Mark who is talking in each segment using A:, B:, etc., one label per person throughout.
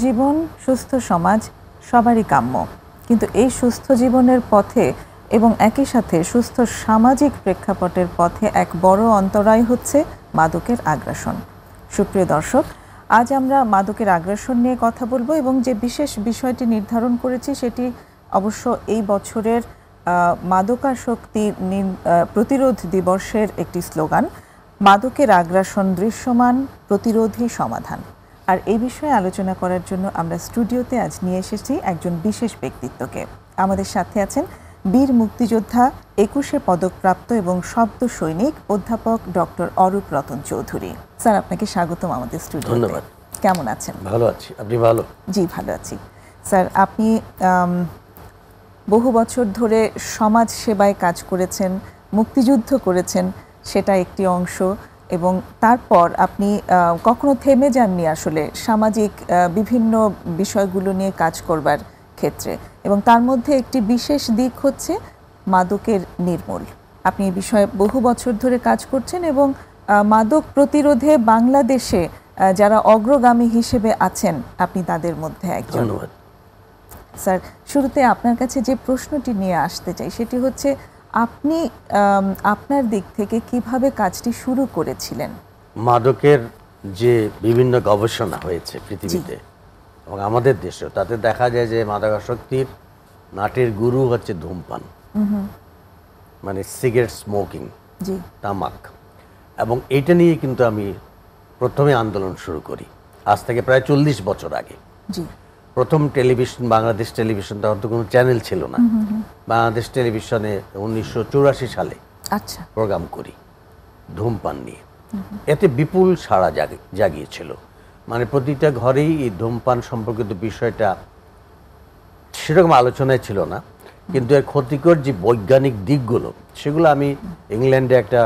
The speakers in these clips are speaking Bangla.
A: জীবন সুস্থ সমাজ সবারই কাম্য, কিন্তু এই সুস্থ জীবনের পথে এবং একই সাথে সুস্থ সামাজিক প্রেক্ষাপটের পথে এক বড় অন্তরায় হচ্ছে মাদকের আগ্রাসন। সুপ্রিয় দর্শক, আজ আমরা মাদকের আগ্রাসন নিয়ে কথা বলবো এবং যে বিশেষ বিষয়টি নির্ধারণ করেছি সেটি অবশ্য এই বছরের মাদকাসক্তি প্রতিরোধ দিবসের একটি স্লোগান, মাদকের আগ্রাসন দৃশ্যমান, প্রতিরোধী সমাধান। আর এই বিষয়ে আলোচনা করার জন্য আমরা স্টুডিওতে আজ নিয়ে এসেছি একজন বিশেষ ব্যক্তিত্বকে। আমাদের সাথে আছেন বীর মুক্তিযোদ্ধা, 21শে পদকপ্রাপ্ত এবং শব্দ সৈনিক অধ্যাপক ডক্টর অরূপ রতন চৌধুরী। স্যার, আপনাকে স্বাগতম আমাদের স্টুডিওতে।
B: ধন্যবাদ।
A: কেমন আছেন?
B: ভালো আছি, আপনি ভালো?
A: জি, ভালো আছি। স্যার, আপনি বহু বছর ধরে সমাজ সেবায় কাজ করেছেন, মুক্তিযুদ্ধ করেছেন, সেটা একটি অংশ, এবং তারপর আপনি কখনো থেমে যাননি আসলে সামাজিক বিভিন্ন বিষয়গুলো নিয়ে কাজ করবার ক্ষেত্রে, এবং তার মধ্যে একটি বিশেষ দিক হচ্ছে মাদকের নির্মূল। আপনি এই বিষয়ে বহু বছর ধরে কাজ করছেন এবং মাদক প্রতিরোধে বাংলাদেশে যারা অগ্রগামী হিসেবে আছেন আপনি তাদের মধ্যে একজন।
B: ধন্যবাদ।
A: স্যার, শুরুতে আপনার কাছে যে প্রশ্নটি নিয়ে আসতে চাই সেটি হচ্ছে, আপনি আপনার দিক থেকে কিভাবে কাজটি শুরু করেছিলেন?
B: মাদকের যে বিভিন্ন গবেষণা হয়েছে পৃথিবীতে এবং আমাদের দেশেও, তাতে দেখা যায় যে মাদকাসক্তির নাটের গুরু হচ্ছে ধূমপান, মানে সিগারেট স্মোকিং, তামাক। এবং এইটা নিয়ে কিন্তু আমি প্রথমে আন্দোলন শুরু করি আজ থেকে প্রায় 40 বছর আগে। প্রথম টেলিভিশন, বাংলাদেশ টেলিভিশন, তখন তো কোনো চ্যানেল ছিল না। বাংলাদেশ টেলিভিশনে 1984 সালে প্রোগ্রাম করি ধূমপান নিয়ে। এতে বিপুল সাড়া জাগিয়েছিল, মানে প্রতিটা ঘরেই এই ধূমপান সম্পর্কিত বিষয়টা সেরকম আলোচনায় ছিল না, কিন্তু এর ক্ষতিকর যে বৈজ্ঞানিক দিকগুলো, সেগুলো আমি ইংল্যান্ডে একটা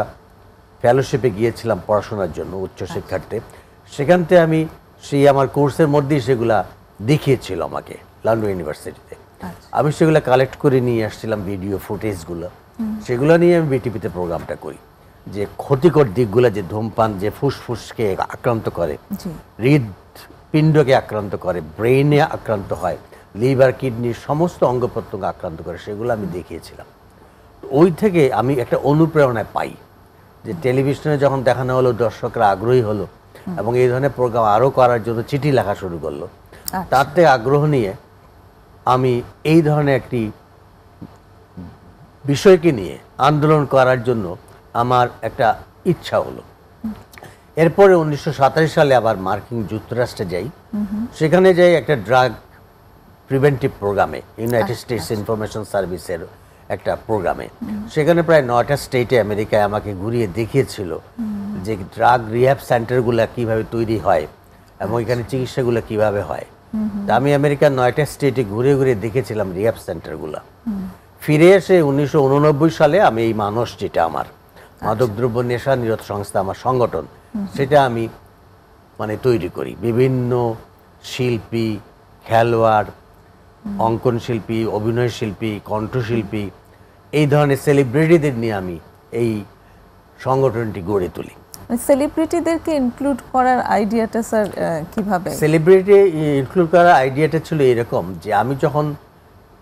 B: ফেলোশিপে গিয়েছিলাম পড়াশোনার জন্য, উচ্চশিক্ষার্থে। সেখান থেকে আমি সেই আমার কোর্সের মধ্যেই সেগুলা দেখিয়েছিল আমাকে লন্ডন ইউনিভার্সিটিতে। আমি সেগুলো কালেক্ট করে নিয়ে আসছিলাম, ভিডিও ফুটেজগুলো, সেগুলো নিয়ে আমি বিটিভিতে প্রোগ্রামটা করি, যে ক্ষতিকর দিকগুলো, যে ধূমপান যে ফুসফুসকে আক্রান্ত করে, হৃদপিণ্ডকে আক্রান্ত করে, ব্রেইনে আক্রান্ত হয়, লিভার কিডনির সমস্ত অঙ্গ প্রত্যঙ্গ আক্রান্ত করে, সেগুলো আমি দেখিয়েছিলাম। ওই থেকে আমি একটা অনুপ্রেরণা পাই, যে টেলিভিশনে যখন দেখানো হলো দর্শকরা আগ্রহী হলো এবং এই ধরনের প্রোগ্রাম আরও করার জন্য চিঠি লেখা শুরু করলো। তাতে আগ্রহ নিয়ে আমি এই ধরনের একটি বিষয়কে নিয়ে আন্দোলন করার জন্য আমার একটা ইচ্ছা হলো। এরপরে 1987 সালে আবার মার্কিন যুক্তরাষ্ট্রে যাই। সেখানে যাই একটা ড্রাগ প্রিভেন্টিভ প্রোগ্রামে, ইউনাইটেড স্টেটস ইনফরমেশন সার্ভিসের একটা প্রোগ্রামে। সেখানে প্রায় 9টা স্টেটে আমেরিকায় আমাকে ঘুরিয়ে দেখিয়েছিল যে ড্রাগ রিহ্যাব সেন্টারগুলো কিভাবে তৈরি হয় এবং এখানে চিকিৎসাগুলো কিভাবে হয়। তা আমি আমেরিকার 9টা স্টেটে ঘুরে ঘুরে দেখেছিলাম রিহ্যাব সেন্টারগুলো। ফিরে এসে 1989 সালে আমি এই মানুষ, যেটা আমার মাদকদ্রব্য নেশা নিরোধ সংস্থা, আমার সংগঠন, সেটা আমি মানে তৈরি করি। বিভিন্ন শিল্পী, খেলোয়াড়, অঙ্কন শিল্পী, অভিনয় শিল্পী, কণ্ঠশিল্পী, এই ধরনের সেলিব্রিটিদের নিয়ে আমি এই সংগঠনটি গড়ে তুলি।
A: সেলিব্রিটিদেরকে ইনক্লুড করার আইডিয়াটা স্যার কিভাবে?
B: সেলিব্রিটি ইনক্লুড করার আইডিয়াটা ছিল এরকম, যে আমি যখন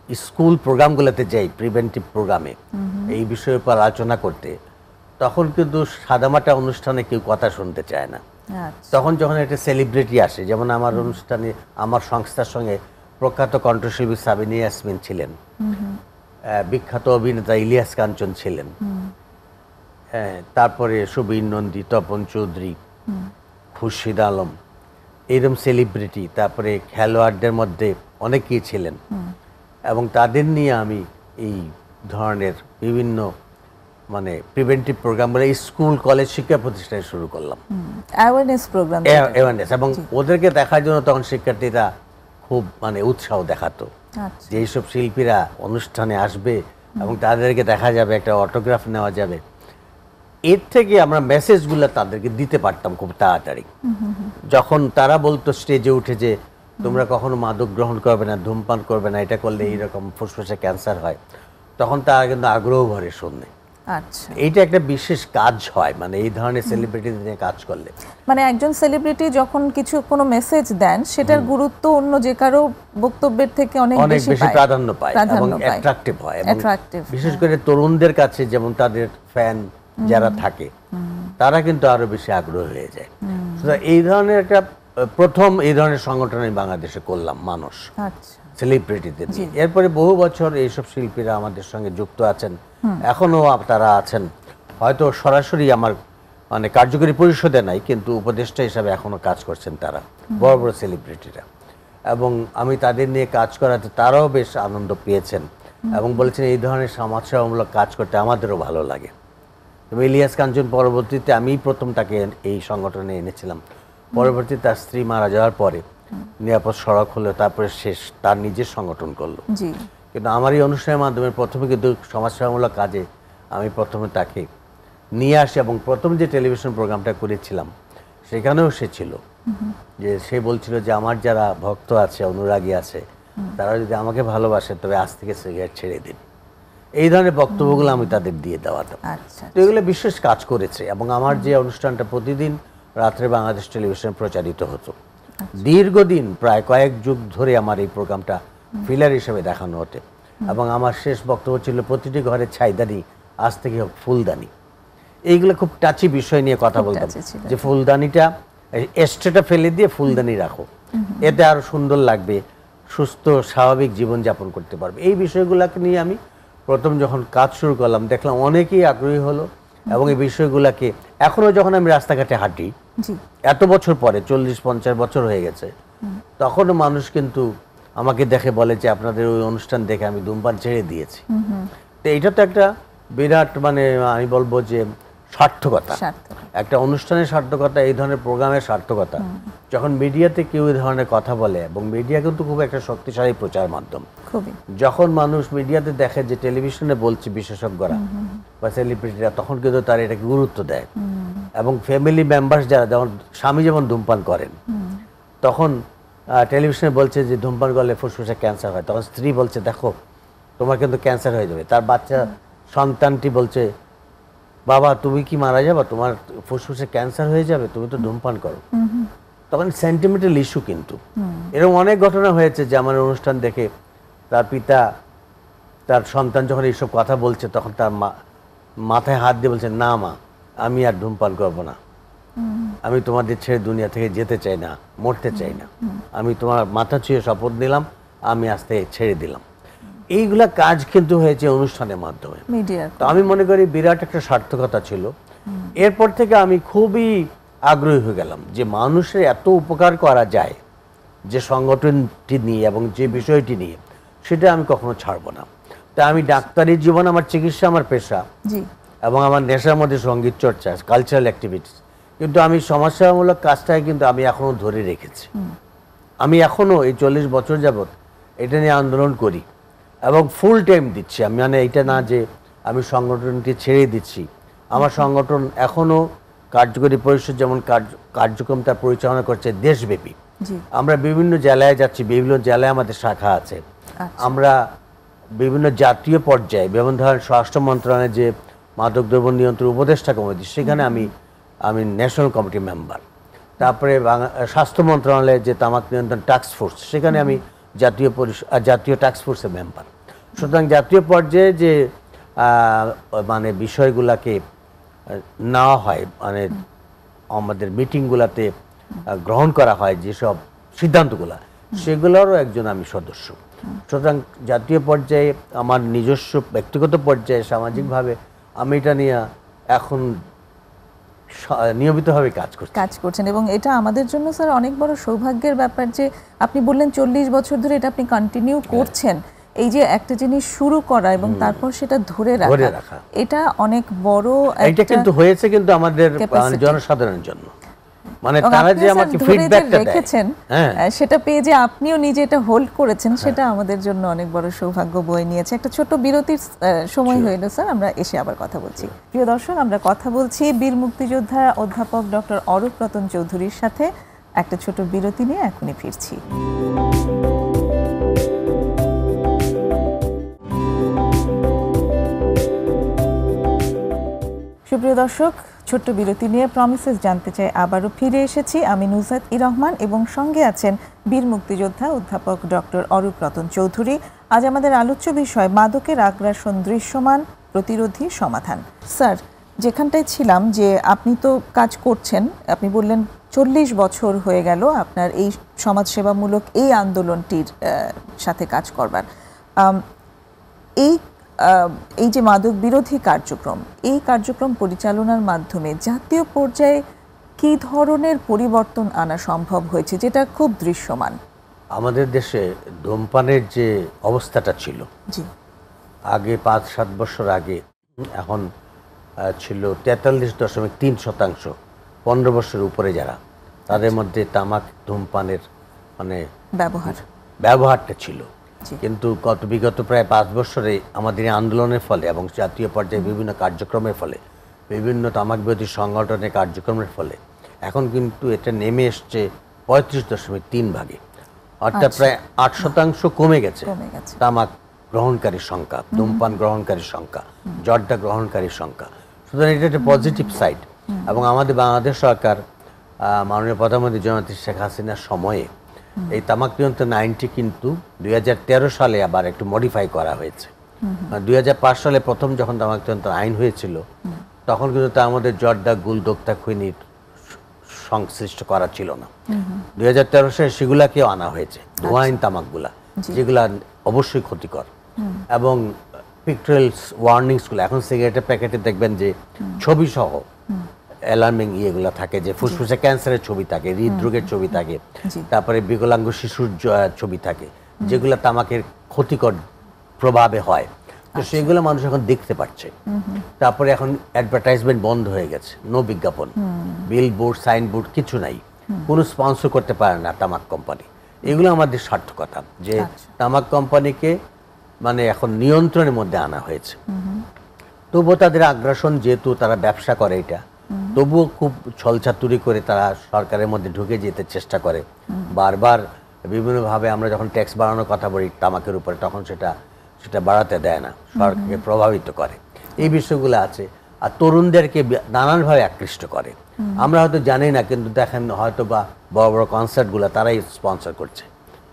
B: স্কুল প্রোগ্রামগুলোতে যাই প্রিভেন্টিভ প্রোগ্রামে এই বিষয়ের উপর আলোচনা করতে, তখন কিন্তু সাদামাটা অনুষ্ঠানে কেউ কথা শুনতে চায় না। তখন যখন একটা সেলিব্রিটি আসে, যেমন আমার অনুষ্ঠানে আমার সংস্থার সঙ্গে প্রখ্যাত কণ্ঠশিল্পী সাবিনা ইয়াসমিন ছিলেন, বিখ্যাত অভিনেতা ইলিয়াস কাঞ্চন ছিলেন, তারপরে সুবীর নন্দী, তপন চৌধুরী, খুরশিদ আলম, এইরকম সেলিব্রিটি, তারপরে খেলোয়াড়দের মধ্যে অনেকেই ছিলেন, এবং তাদের নিয়ে আমি এই ধরনের বিভিন্ন মানে প্রিভেন্টিভ প্রোগ্রামগুলো স্কুল, কলেজ, শিক্ষা প্রতিষ্ঠানে শুরু করলাম।
A: অ্যাওয়ারনেস প্রোগ্রাম,
B: অ্যাওয়ারনেস, এবং ওদেরকে দেখার জন্য তখন শিক্ষার্থীরা খুব মানে উৎসাহ দেখাতো যে এইসব শিল্পীরা অনুষ্ঠানে আসবে এবং তাদেরকে দেখা যাবে, একটা অটোগ্রাফ নেওয়া যাবে। এর থেকে আমরা মেসেজগুলো তাদেরকে দিতে পারতাম খুব তাড়াতাড়ি। যখন তারা বলতো স্টেজে উঠে যে তোমরা কখনো মাদক গ্রহণ করবে না, ধূমপান করবে না, এটা করলে এইরকম ফুসফুসে ক্যান্সার হয়, তখন তারা কিন্তু আগ্রহ ভরে শুনবে।
A: আচ্ছা,
B: এইটা একটা বিশেষ কাজ হয়, মানে এই ধরনের সেলিব্রিটি নিয়ে কাজ করলে।
A: মানে একজন সেলিব্রিটি যখন কোনো মেসেজ দেন সেটার গুরুত্ব অন্য যে কারো বক্তব্যের থেকে অনেক বেশি
B: প্রাধান্য পায় এবং অ্যাট্রাকটিভ হয়, এবং বিশেষ করে তরুণদের কাছে যেমন তাদের ফ্যান যারা থাকে তারা কিন্তু আরো বেশি আগ্রহ হয়ে যায়। এই ধরনের একটা প্রথম এই ধরনের সংগঠন আমি বাংলাদেশে করলাম, মানুষ সেলিব্রিটিদের নিয়ে। এরপরে বহু বছর এইসব শিল্পীরা আমাদের সঙ্গে যুক্ত আছেন, এখনো তারা আছেন, হয়তো সরাসরি আমার মানে কার্যকরী পরিষদে নাই, কিন্তু উপদেষ্টা হিসাবে এখনো কাজ করছেন তারা, বড় বড় সেলিব্রিটিরা। এবং আমি তাদের নিয়ে কাজ করাতে তারাও বেশ আনন্দ পেয়েছেন এবং বলেছেন এই ধরনের সমাজসেবামূলক কাজ করতে আমাদেরও ভালো লাগে। এবং ইলিয়াস কাঞ্চন পরবর্তীতে আমি প্রথম তাকে এই সংগঠনে এনেছিলাম। পরবর্তীতে তার স্ত্রী মারা যাওয়ার পরে নিরাপদ সড়ক হলো, তারপরে শেষ তার নিজের সংগঠন করলো। কিন্তু আমার এই অনুষ্ঠানের মাধ্যমে প্রথমে কিন্তু সমাজসেবামূলক কাজে আমি প্রথমে তাকে নিয়ে আসি, এবং প্রথম যে টেলিভিশন প্রোগ্রামটা করেছিলাম সেখানেও সে ছিল, যে সে বলছিল যে আমার যারা ভক্ত আছে, অনুরাগী আছে, তারা যদি আমাকে ভালোবাসে তবে আজ থেকে সিগারেট ছেড়ে দিন। এই ধরনের বক্তব্যগুলো আমি তাদের দিয়ে দেওয়াতাম। তো এগুলো বিশেষ কাজ করেছে, এবং আমার যে অনুষ্ঠানটা প্রতিদিন রাত্রে বাংলাদেশ টেলিভিশনে প্রচারিত হতো, দীর্ঘদিন প্রায় কয়েক যুগ ধরে আমার এই প্রোগ্রামটা ফিলার হিসেবে দেখানো হতো। এবং আমার শেষ বক্তব্য ছিল প্রতিটি ঘরে ছাইদানি আজ থেকে হোক ফুলদানি। এইগুলো খুব টাচি বিষয় নিয়ে কথা বলতাম, যে ফুলদানিটা এস্টেটা ফেলে দিয়ে ফুলদানি রাখো, এতে আরো সুন্দর লাগবে, সুস্থ স্বাভাবিক জীবনযাপন করতে পারবে। এই বিষয়গুলোকে নিয়ে আমি প্রথম যখন কাজ শুরু করলাম দেখলাম অনেকেই আগ্রহী হলো, এবং এই বিষয়গুলোকে এখনো যখন আমি রাস্তাঘাটে হাঁটি এত বছর পরে, 40-50 বছর হয়ে গেছে, তখনও মানুষ কিন্তু আমাকে দেখে বলে যে আপনাদের ওই অনুষ্ঠান দেখে আমি ধূমপান ছেড়ে দিয়েছি। তো এটা তো একটা বিরাট, মানে আমি বলবো যে সার্থকতা, একটা অনুষ্ঠানের সার্থকতা, এই ধরনের প্রোগ্রামের সার্থকতা। যখন মিডিয়াতে কেউ এই ধরনের কথা বলে, এবং মিডিয়া কিন্তু খুব একটা শক্তিশালী প্রচার মাধ্যম, যখন মানুষ মিডিয়াতে দেখে যে টেলিভিশনে বলছে বিশেষজ্ঞরা বা সেলিব্রিটিরা, তখন কিন্তু তারা এটাকে গুরুত্ব দেয়। এবং ফ্যামিলি মেম্বার্স যারা, যেমন স্বামী যেমন ধূমপান করেন, তখন টেলিভিশনে বলছে যে ধূমপান করলে ফুসফুসে ক্যান্সার হয়, তখন স্ত্রী বলছে দেখো তোমার কিন্তু ক্যান্সার হয়ে যাবে। তার বাচ্চা সন্তানটি বলছে বাবা তুমি কি মারা যাবে, তোমার ফুসফুসে ক্যান্সার হয়ে যাবে, তুমি তো ধূমপান করো। তখন সেন্টিমেন্টাল ইস্যু। কিন্তু এরকম অনেক ঘটনা হয়েছে যে আমার অনুষ্ঠান দেখে তার পিতা তার সন্তান যখন এইসব কথা বলছে, তখন তার মাথায় হাত দিয়ে বলছে না মা, আমি আর ধূমপান করবো না, আমি তোমাদের ছেড়ে দুনিয়া থেকে যেতে চাই না, মরতে চাই না, আমি তোমার মাথা ছুঁয়ে শপথ নিলাম, আমি আজ থেকে ছেড়ে দিলাম। এইগুলা কাজ কিন্তু হয়েছে অনুষ্ঠানের মাধ্যমে। তো আমি মনে করি বিরাট একটা সার্থকতা ছিল। এরপর থেকে আমি খুবই আগ্রহী হয়ে গেলাম যে মানুষের এত উপকার করা যায় যে সংগঠনটি নিয়ে এবং যে বিষয়টি নিয়ে, সেটা আমি কখনো ছাড়বো না। তা আমি ডাক্তারি জীবন, আমার চিকিৎসা আমার পেশা, এবং আমার নেশার মধ্যে সঙ্গীত চর্চা, কালচারাল অ্যাক্টিভিটিস, কিন্তু আমি সমাজসেবামূলক কাজটাই কিন্তু আমি এখনো ধরে রেখেছি। আমি এখনো এই 40 বছর যাবৎ এটা নিয়ে আন্দোলন করি এবং ফুল টাইম দিচ্ছি। আমি মানে এটা না যে আমি সংগঠনটি ছেড়ে দিচ্ছি, আমার সংগঠন এখনো কার্যকরী পরিষদ যেমন কার্যক্রম তার পরিচালনা করছে দেশব্যাপী। আমরা বিভিন্ন জেলায় যাচ্ছি, বিভিন্ন জেলায় আমাদের শাখা আছে। আমরা বিভিন্ন জাতীয় পর্যায়ে, যেমন ধরেন স্বরাষ্ট্র মন্ত্রণালয়ের যে মাদকদ্রব্য নিয়ন্ত্রণ উপদেষ্টা কমিটি, সেখানে আমি ন্যাশনাল কমিটি মেম্বার। তারপরে স্বাস্থ্য মন্ত্রণালয়ের যে তামাক নিয়ন্ত্রণ টাস্ক ফোর্স, সেখানে আমি জাতীয় টাস্ক ফোর্সের মেম্বার। সুতরাং জাতীয় পর্যায়ে যে মানে বিষয়গুলোকে নেওয়া হয়, মানে আমাদের মিটিংগুলোতে গ্রহণ করা হয় যেসব সিদ্ধান্তগুলো, সেগুলোরও একজন আমি সদস্য। সুতরাং জাতীয় পর্যায়ে, আমার নিজস্ব ব্যক্তিগত পর্যায়ে, সামাজিকভাবে আমি এটা নিয়ে এখন নিয়মিতভাবে কাজ
A: করছেন। এবং এটা আমাদের জন্য স্যার অনেক বড় সৌভাগ্যের ব্যাপার যে আপনি বললেন 40 বছর ধরে এটা আপনি কন্টিনিউ করছেন। এই যে একটা জিনিস শুরু করা এবং তারপর সেটা ধরে রাখা, এটা অনেক বড়।
B: এটা কিন্তু হয়েছে কিন্তু আমাদের জনসাধারণের জন্য, মানে তারা যে আমাকে ফিডব্যাকটা রেখেছেন,
A: সেটা পেয়ে যে আপনিও নিজে এটা হোল্ড করেছেন, সেটা আমাদের জন্য অনেক বড় সৌভাগ্য বয়ে নিয়েছে। একটা ছোট বিরতির সময় হয়ে এলো স্যার, আমরা এসে আবার কথা বলছি। প্রিয় দর্শক, আমরা কথা বলছি বীর মুক্তিযোদ্ধা অধ্যাপক ডক্টর অরূপ রতন চৌধুরীর সাথে। একটা ছোট বিরতি নিয়ে এখনই ফিরছি। দর্শক, ছোট্ট বিরতি নিয়ে প্রমিসেস জানতে চাই আবারও ফিরে এসেছি। আমি নুসরাত রহমান এবং সঙ্গে আছেন বীর মুক্তিযোদ্ধা অধ্যাপক ডক্টর অরূপ রতন চৌধুরী। আজ আমাদের আলোচ্য বিষয় মাদকের আগ্রাসন দৃশ্যমান, প্রতিরোধী, সমাধান। স্যার, যেখানটায় ছিলাম যে আপনি তো কাজ করছেন, আপনি বললেন 40 বছর হয়ে গেল আপনার এই সমাজসেবামূলক এই আন্দোলনটির সাথে কাজ করবার। এই যে মাদক বিরোধী কার্যক্রম, এই কার্যক্রম পরিচালনার মাধ্যমে জাতীয় পর্যায়ে কি ধরনের পরিবর্তন আনা সম্ভব হয়েছে যেটা খুব দৃশ্যমান?
B: আমাদের দেশে ধূমপানের যে অবস্থাটা ছিল,
A: জি,
B: আগে 5-7 বছর আগে, এখন ছিল 43.3%। 15 বছরের উপরে যারা, তাদের মধ্যে তামাক ধূমপানের মানে ব্যবহারটা ছিল। কিন্তু বিগত প্রায় 5 বছরে আমাদের আন্দোলনের ফলে এবং জাতীয় পর্যায়ে বিভিন্ন কার্যক্রমের ফলে, বিভিন্ন তামাক বিরোধী সংগঠনের কার্যক্রমের ফলে এখন কিন্তু এটা নেমে এসছে 35.3 ভাগে, অর্থাৎ প্রায় 8% কমে গেছে তামাক গ্রহণকারীর সংখ্যা, ধূমপান গ্রহণকারীর সংখ্যা, জর্দা গ্রহণকারীর সংখ্যা। সুতরাং এটা একটা পজিটিভ সাইড। এবং আমাদের বাংলাদেশ সরকার মাননীয় প্রধানমন্ত্রী জননেত্রী শেখ হাসিনার সময়ে এই তামাক নিয়ন্ত্রণ আইনটি কিন্তু 2013 সালে আবার একটু মডিফাই করা হয়েছে। 2005 সালে প্রথম যখন তামাক নিয়ন্ত্রণ আইন হয়েছিল, তখন কিন্তু তার মধ্যে জর্দা, গুল, দোক্তা, খৈনির সংশ্লিষ্ট করা ছিল না। 2013 সালে সেগুলাকেও আনা হয়েছে, ধোঁয়াইন তামাকগুলা, যেগুলা অবশ্যই ক্ষতিকর। এবং পিকচারালস ওয়ার্নিংসগুলো, এখন সিগারেটের প্যাকেটে দেখবেন যে ছবি সহ অ্যালার্মিং ইয়েগুলো থাকে, যে ফুসফুসে ক্যান্সারের ছবি থাকে, হৃদরোগের ছবি থাকে, তারপরে বিকলাঙ্গ শিশুর ছবি থাকে, যেগুলো তামাকের ক্ষতিকর প্রভাবে হয়। তো সেগুলো মানুষ এখন দেখতে পাচ্ছে। তারপরে এখন অ্যাডভার্টাইজমেন্ট বন্ধ হয়ে গেছে, নো বিজ্ঞাপন, বিলবোর্ড, সাইনবোর্ড কিছু নাই, কোনো স্পন্সর করতে পারে না তামাক কোম্পানি। এগুলো আমাদের সার্থকতা যে তামাক কোম্পানিকে মানে এখন নিয়ন্ত্রণের মধ্যে আনা হয়েছে। তবুও তাদের আগ্রাসন, যেহেতু তারা ব্যবসা করে এটা, তবুও খুব ছলচাতুরি করে তারা সরকারের মধ্যে ঢুকে যেতে চেষ্টা করে বারবার বিভিন্নভাবে। আমরা যখন ট্যাক্স বাড়ানোর কথা বলি তামাকের উপরে, তখন সেটা বাড়াতে দেয় না, সরকারকে প্রভাবিত করে। এই বিষয়গুলো আছে। আর তরুণদেরকে নানানভাবে আকৃষ্ট করে। আমরা হয়তো জানি না, কিন্তু দেখেন হয়তো বা বড় বড় কনসার্টগুলো তারাই স্পন্সর করছে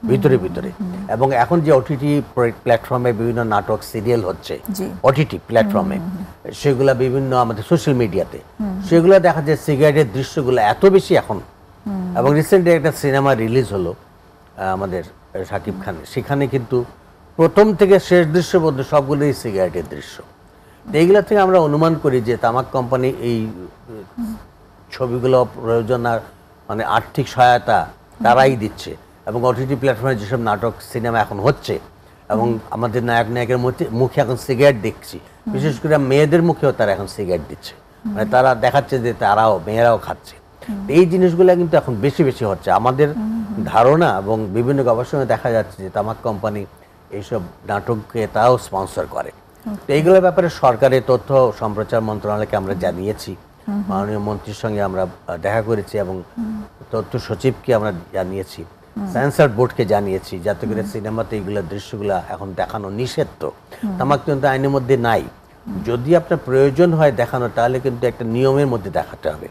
B: ভিতরে ভিতরে। এবং এখন যে ওটিটি প্ল্যাটফর্মে বিভিন্ন নাটক, সিরিয়াল হচ্ছে ওটিটি প্ল্যাটফর্মে, সেগুলো বিভিন্ন আমাদের সোশ্যাল মিডিয়াতে, সেগুলো দেখা যায় সিগারেটের দৃশ্যগুলো এত বেশি এখন। এবং রিসেন্টলি একটা সিনেমা রিলিজ হলো আমাদের শাকিব খানের, সেখানে কিন্তু প্রথম থেকে শেষ দৃশ্য পর্যন্ত সবগুলোই সিগারেটের দৃশ্য। এইগুলো থেকে আমরা অনুমান করি যে তামাক কোম্পানি এই ছবিগুলো প্রয়োজন আর মানে আর্থিক সহায়তা তারাই দিচ্ছে। এবং ওটিটি প্ল্যাটফর্মে যেসব নাটক, সিনেমা এখন হচ্ছে, এবং আমাদের নায়ক নায়কের মুখে এখন সিগারেট দেখছি, বিশেষ করে মেয়েদের মুখেও তারা এখন সিগারেট দিচ্ছে, মানে তারা দেখাচ্ছে যে মেয়েরাও খাচ্ছে। এই জিনিসগুলো কিন্তু এখন বেশি বেশি হচ্ছে। আমাদের ধারণা এবং বিভিন্ন গবেষণায় দেখা যাচ্ছে যে তামাক কোম্পানি এইসব নাটককে তারাও স্পন্সর করে। তো এইগুলোর ব্যাপারে সরকারের তথ্য সম্প্রচার মন্ত্রণালয়কে আমরা জানিয়েছি, মাননীয় মন্ত্রীর সঙ্গে আমরা দেখা করেছি এবং তথ্য সচিবকে আমরা জানিয়েছি, সেন্সর বোর্ডকে জানিয়েছি, যাতে করে সিনেমাতে এইগুলো দৃশ্যগুলো এখন দেখানো নিষেধ। তো তামাক কিন্তু আইনের মধ্যে নাই। যদি আপনার প্রয়োজন হয় দেখানো, তাহলে কিন্তু একটা নিয়মের মধ্যে দেখাতে হবে,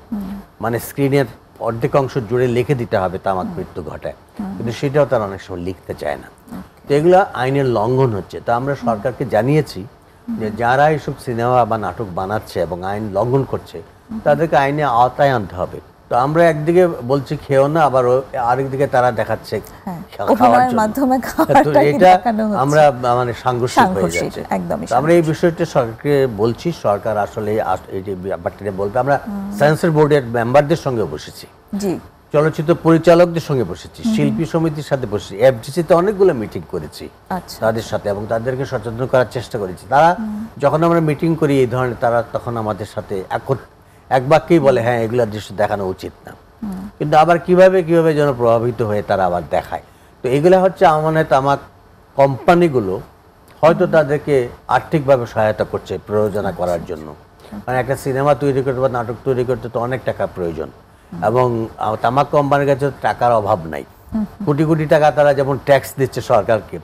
B: মানে স্ক্রিনের অর্ধেক অংশ জুড়ে লিখে দিতে হবে তামাক মৃত্যু ঘটায়, কিন্তু সেটাও তারা অনেক সময় লিখতে চায় না। তো এগুলো আইনের লঙ্ঘন হচ্ছে। তো আমরা সরকারকে জানিয়েছি যে যারা এইসব সিনেমা বা নাটক বানাচ্ছে এবং আইন লঙ্ঘন করছে, তাদেরকে আইনে আওতায় আনতে হবে। তো আমরা একদিকে বলছি খেও না, আবার আরেকদিকে তারা দেখাচ্ছে খাওয়ার জন্য। এটা আমরা মানে সাংঘর্ষিক হয়ে যাচ্ছে। আমরা এই বিষয়টা সরকারকে বলছি, সরকার আসলে এই যে ব্যাপারটা বলবে। আমরা সেন্সর বোর্ডের মেম্বারদের সঙ্গে বসেছি, চলচ্চিত্র পরিচালকদের সঙ্গে বসেছি, শিল্পী সমিতির সাথে বসেছি, এফডিসিতে অনেকগুলো মিটিং করেছি তাদের সাথে, এবং তাদেরকে সচেতন করার চেষ্টা করেছি। তারা যখন আমরা মিটিং করি এই ধরনের, তারা তখন আমাদের সাথে এক বাক্যেই বলে হ্যাঁ এগুলা দৃশ্য দেখানো উচিত না, কিন্তু আবার কিভাবে যেন প্রভাবিত হয়ে তারা আবার দেখায়। তো এগুলা হচ্ছে আমাদের তামাক কোম্পানিগুলো হয়তো তাদেরকে আর্থিকভাবে সহায়তা করছে প্রযোজনা করার জন্য। মানে একটা সিনেমা তৈরি করতে বা নাটক তৈরি করতে তো অনেক টাকা প্রয়োজন, এবং তামাক কোম্পানির কাছে টাকার অভাব নাই। কোটি কোটি টাকা তারা যেমন ট্যাক্স দিচ্ছে সরকারকে,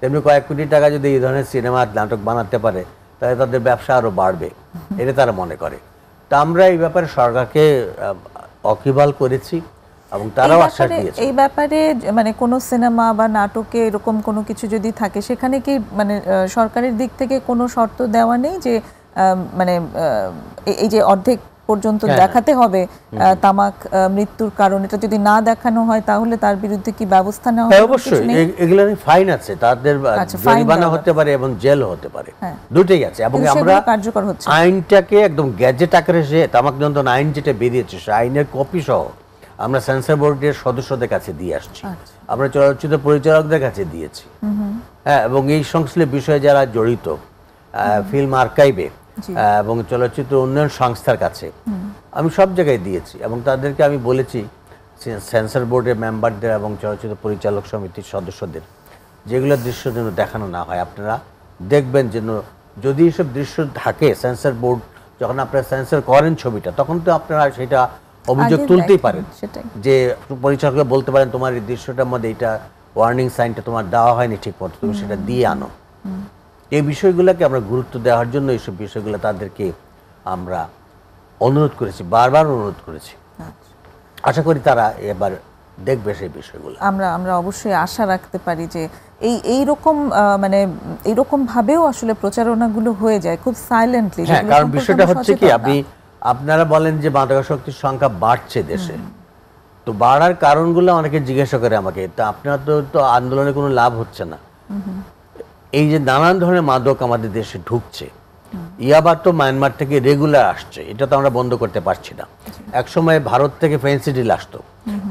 B: তেমনি কয়েক কোটি টাকা যদি এই ধরনের সিনেমা নাটক বানাতে পারে, তাহলে তাদের ব্যবসা আরও বাড়বে, এটা তারা মনে করে। তা আমরা এই ব্যাপারে সরকারকে অকিবাল করেছি এবং তারাও আশ্বাস দিয়েছে।
A: এই ব্যাপারে মানে কোনো সিনেমা বা নাটকে এরকম কোনো কিছু যদি থাকে সেখানে কি মানে সরকারের দিক থেকে কোনো শর্ত দেওয়া নেই যে মানে এই যে অর্ধেক পর্যন্ত দেখাতে হবে তামাক মৃত্যুর কারণ, এটা যদি না দেখানো হয় তাহলে তার বিরুদ্ধে কি ব্যবস্থা নেওয়া হবে?
B: অবশ্যই এগুলোর ফাইন আছে, তাদের জরিমানা হতে পারে এবং জেল হতে পারে, দুটোই আছে। এবং আমরা
A: কার্যকর হচ্ছে
B: আইনটাকে একদম গ্যাজেট আকারে যে তামাক নিয়ন্ত্রণ আইন যেটা বেরিয়েছে সে আইনের কপি সহ আমরা সেন্সর বোর্ডের সদস্যদের কাছে দিয়ে আসছি, আমরা চলচ্চিত্র পরিচালকদের কাছে দিয়েছি, হ্যাঁ, এবং এই সংশ্লিষ্ট বিষয়ে যারা জড়িত ফিল্ম আর্কাইভে এবং চলচ্চিত্র উন্নয়ন সংস্থার কাছে আমি সব জায়গায় দিয়েছি। এবং তাদেরকে আমি বলেছি সেন্সর বোর্ডের মেম্বারদের এবং চলচ্চিত্র পরিচালক সমিতির সদস্যদের যেগুলো দৃশ্য যেন দেখানো না হয়, আপনারা দেখবেন যেন যদি এসব দৃশ্য থাকে সেন্সর বোর্ড যখন আপনারা সেন্সর করেন ছবিটা তখন তো আপনারা সেটা অভিযোগ তুলতেই পারেন, যে পরিচালককে বলতে পারেন তোমার এই দৃশ্যটার মধ্যে এটা ওয়ার্নিং সাইনটা তোমার দেওয়া হয়নি ঠিক মতো, তুমি সেটা দিয়ে আনো। এই বিষয়গুলোকে আমরা গুরুত্ব দেওয়ার জন্য এইসব বিষয়গুলো তাদেরকে আমরা অনুরোধ করেছি, বারবার অনুরোধ করেছি। আশা করি তারা এবার দেখবে সেই বিষয়গুলো।
A: আমরা অবশ্যই আশা রাখতে পারি যে এইরকম মানে এইরকম ভাবেও আসলে প্রচারণাগুলো হয়ে যায় খুব সাইলেন্টলি।
B: হ্যাঁ, কারণ বিষয়টা হচ্ছে কি আপনারা বলেন যে মাদকাসক্তির সংখ্যা বাড়ছে দেশে, তো বাড়ার কারণগুলো অনেকে জিজ্ঞাসা করে আমাকে, তা আপনার তো আন্দোলনে কোনো লাভ হচ্ছে না। এই যে নানান ধরনের মাদক আমাদের দেশে ঢুকছে, ইয়াবা তো মায়ানমার থেকে রেগুলার আসছে, এটা তো আমরা বন্ধ করতে পারছি না। একসময় ভারত থেকে ফেন্সিডিল আসতো,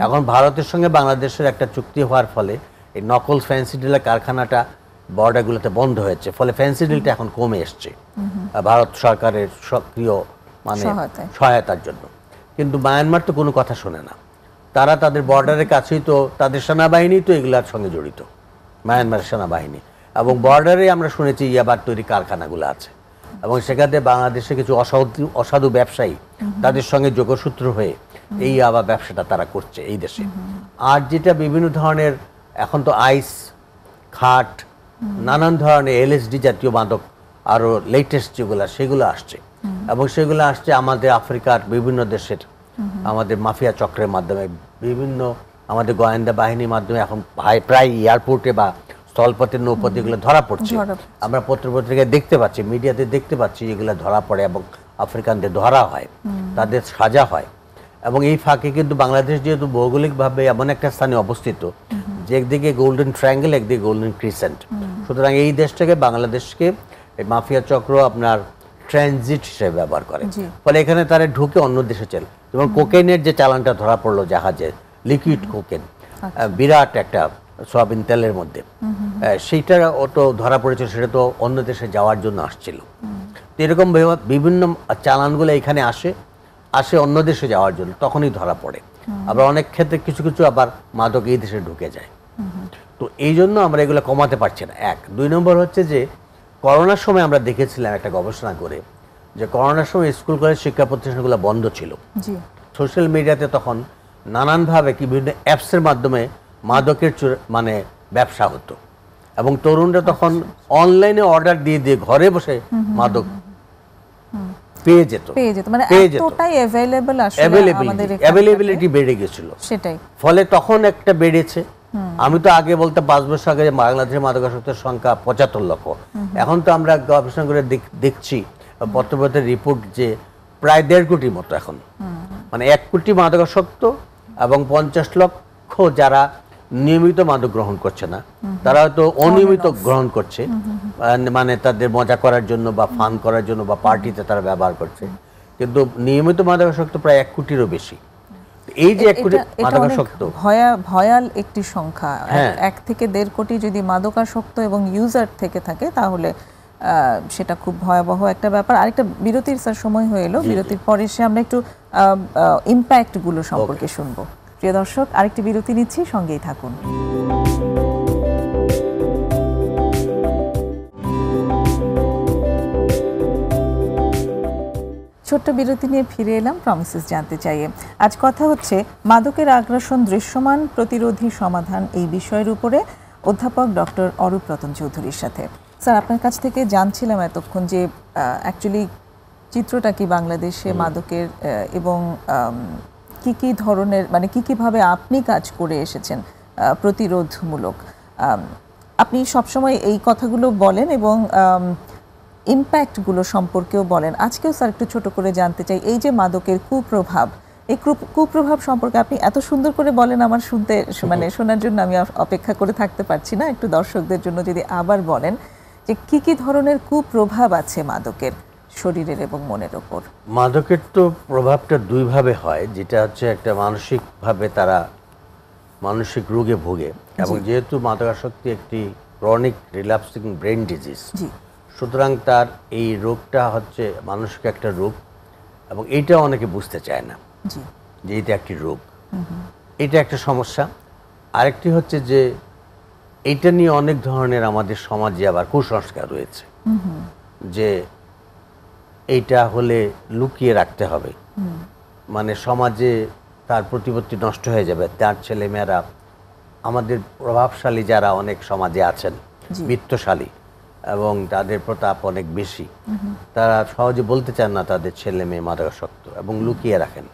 B: এখন ভারতের সঙ্গে বাংলাদেশের একটা চুক্তি হওয়ার ফলে এই নকল ফেন্সিডিলের কারখানাটা বর্ডারগুলোতে বন্ধ হয়েছে, ফলে ফেন্সিডিলটা এখন কমে এসছে ভারত সরকারের সক্রিয় মানে সহায়তার জন্য। কিন্তু মায়ানমার তো কোনো কথা শোনে না, তারা তাদের বর্ডারের কাছেই তো তাদের সেনাবাহিনী তো এগুলার সঙ্গে জড়িত, মায়ানমারের সেনাবাহিনী, এবং বর্ডারে আমরা শুনেছি ইয়াবার তৈরি কারখানাগুলো আছে, এবং সেখানে বাংলাদেশে কিছু অসাধু ব্যবসায়ী তাদের সঙ্গে যোগসূত্র হয়ে এই ইয়াবা ব্যবসাটা তারা করছে এই দেশে। আর যেটা বিভিন্ন ধরনের এখন তো আইস, খাট, নানান ধরনের এলএসডি জাতীয় মাদক আরও লেটেস্ট যেগুলো সেগুলো আসছে, এবং সেগুলো আসছে আমাদের আফ্রিকার বিভিন্ন দেশের আমাদের মাফিয়া চক্রের মাধ্যমে, বিভিন্ন আমাদের গোয়েন্দা বাহিনীর মাধ্যমে এখন প্রায় এয়ারপোর্টে বা স্থলপথে নৌপথে এগুলো ধরা পড়ছে। আমরা পত্রপত্রিকায় দেখতে পাচ্ছি, মিডিয়াতে দেখতে পাচ্ছি এগুলো ধরা পড়ে এবং আফ্রিকানদের ধরা হয়, তাদের সাজা হয়। এবং এই ফাঁকে কিন্তু বাংলাদেশ যেহেতু ভৌগোলিকভাবে এমন একটা স্থানে অবস্থিত যে একদিকে গোল্ডেন ট্রায়াঙ্গেল একদিকে গোল্ডেন ক্রিসেন্ট, সুতরাং এই দেশটাকে বাংলাদেশকে এই মাফিয়া চক্র আপনার ট্রানজিট হিসেবে ব্যবহার করে, ফলে এখানে তারা ঢুকে অন্য দেশে চলে। যেমন কোকেনের যে চালানটা ধরা পড়লো জাহাজে, লিকুইড কোকেন, বিরাট একটা সয়াবিন তেলের মধ্যে, সেইটা তো ধরা পড়েছিল, সেটা তো অন্য দেশে যাওয়ার জন্য আসছিল। তো এরকম বিভিন্ন চালানগুলো এখানে আসে অন্য দেশে যাওয়ার জন্য, তখনই ধরা পড়ে। আবার অনেক ক্ষেত্রে কিছু কিছু আবার মাদক এই দেশে ঢুকে যায়। তো এই জন্য আমরা এগুলো কমাতে পারছি না, এক। দুই নম্বর হচ্ছে যে করোনার সময় আমরা দেখেছিলাম একটা গবেষণা করে যে করোনার সময় স্কুল কলেজ শিক্ষা প্রতিষ্ঠানগুলো বন্ধ ছিল, সোশ্যাল মিডিয়াতে তখন নানানভাবে কি বিভিন্ন অ্যাপসের মাধ্যমে মাদকের মানে ব্যবসা হতো, এবং তরুণরা তখন অনলাইনে অর্ডার দিয়ে দিয়ে ঘরে বসে মাদক পেয়ে যেত,
A: মানে এতটাই অ্যাভেলেবল আসলে আমাদের
B: অ্যাভেলেবিলিটি বেড়ে গিয়েছিল, সেটাই ফলে তখন একটা বেড়েছে। আমি তো আগে বলতে 5 বছর আগে বাংলাদেশের মাদকাসক্তের সংখ্যা 75 লক্ষ, এখন তো আমরা গবেষণা করে দেখছি পত্রপত্রের রিপোর্ট যে প্রায় 1.5 কোটির মতো এখন, মানে 1 কোটি মাদকাসক্ত এবং 50 লক্ষ যারা নিয়মিত মাদক গ্রহণ করছে না, তারা হয়তো অনিয়মিত গ্রহণ করছে, মানে তাদের মজা করার জন্য বা ফান করার জন্য বা পার্টিতে তারা ব্যবহার করছে, কিন্তু নিয়মিত মাদকাসক্ত প্রায় 1 কোটিরও বেশি। এই যে 1 কোটি মাদকাসক্ত
A: ভয়াল একটি সংখ্যা, 1 থেকে 1.5 কোটি যদি মাদকাসক্ত এবং ইউজার থেকে থাকে তাহলে সেটা খুব ভয়াবহ একটা ব্যাপার। আরেকটা বিরতির সময় হয়ে এলো, বিরতির পরে এসে আমরা একটু ইম্প্যাক্টগুলো সম্পর্কে শুনবো। প্রিয় দর্শক, আরেকটি বিরতি নিচ্ছি, সঙ্গেই থাকুন। ছোট্ট বিরতি নিয়ে ফিরে এলাম প্রমিসেস জানতে চাইয়ে। আজ কথা হচ্ছে মাদকের আগ্রাসন দৃশ্যমান, প্রতিরোধী সমাধান, এই বিষয়ের উপরে অধ্যাপক ডক্টর অরূপ রতন চৌধুরীর সাথে। স্যার, আপনার কাছ থেকে জানছিলাম এতক্ষণ যে অ্যাকচুয়ালি চিত্রটা কি বাংলাদেশে মাদকের এবং কি কি ধরনের মানে কি ভাবে আপনি কাজ করে এসেছেন প্রতিরোধমূলক? আপনি সবসময় এই কথাগুলো বলেন এবং ইম্প্যাক্টগুলো সম্পর্কেও বলেন। আজকেও স্যার একটু ছোট করে জানতে চাই, এই যে মাদকের কুপ্রভাব, এই কুপ্রভাব সম্পর্কে আপনি এত সুন্দর করে বলেন, আমার শুনতে মানে শোনার জন্য আমি অপেক্ষা করে থাকতে পারছি না। একটু দর্শকদের জন্য যদি আবার বলেন যে কি ধরনের কুপ্রভাব আছে মাদকের শরীরের এবং মনের ওপর।
B: মাদকের তো প্রভাবটা দুইভাবে হয়, যেটা হচ্ছে একটা মানসিকভাবে তারা মানসিক রোগে ভোগে, এবং যেহেতু মাদকাসক্তি একটি ক্রনিক রিল্যাপসিং ব্রেন ডিজিজ, সুতরাং তার এই রোগটা হচ্ছে মানসিক একটা রোগ, এবং এইটা অনেকে বুঝতে চায় না যে এটা একটি রোগ। এটা একটা সমস্যা। আরেকটি হচ্ছে যে এইটা নিয়ে অনেক ধরনের আমাদের সমাজে আবার কুসংস্কার রয়েছে, যে এইটা হলে লুকিয়ে রাখতে হবে, মানে সমাজে তার প্রতিপত্তি নষ্ট হয়ে যাবে, তার ছেলেমেয়েরা, আমাদের প্রভাবশালী যারা অনেক সমাজে আছেন, বিত্তশালী এবং তাদের প্রতাপ অনেক বেশি, তারা সহজে বলতে চান না তাদের ছেলে মেয়ে মাদকাসক্ত এবং লুকিয়ে রাখেন,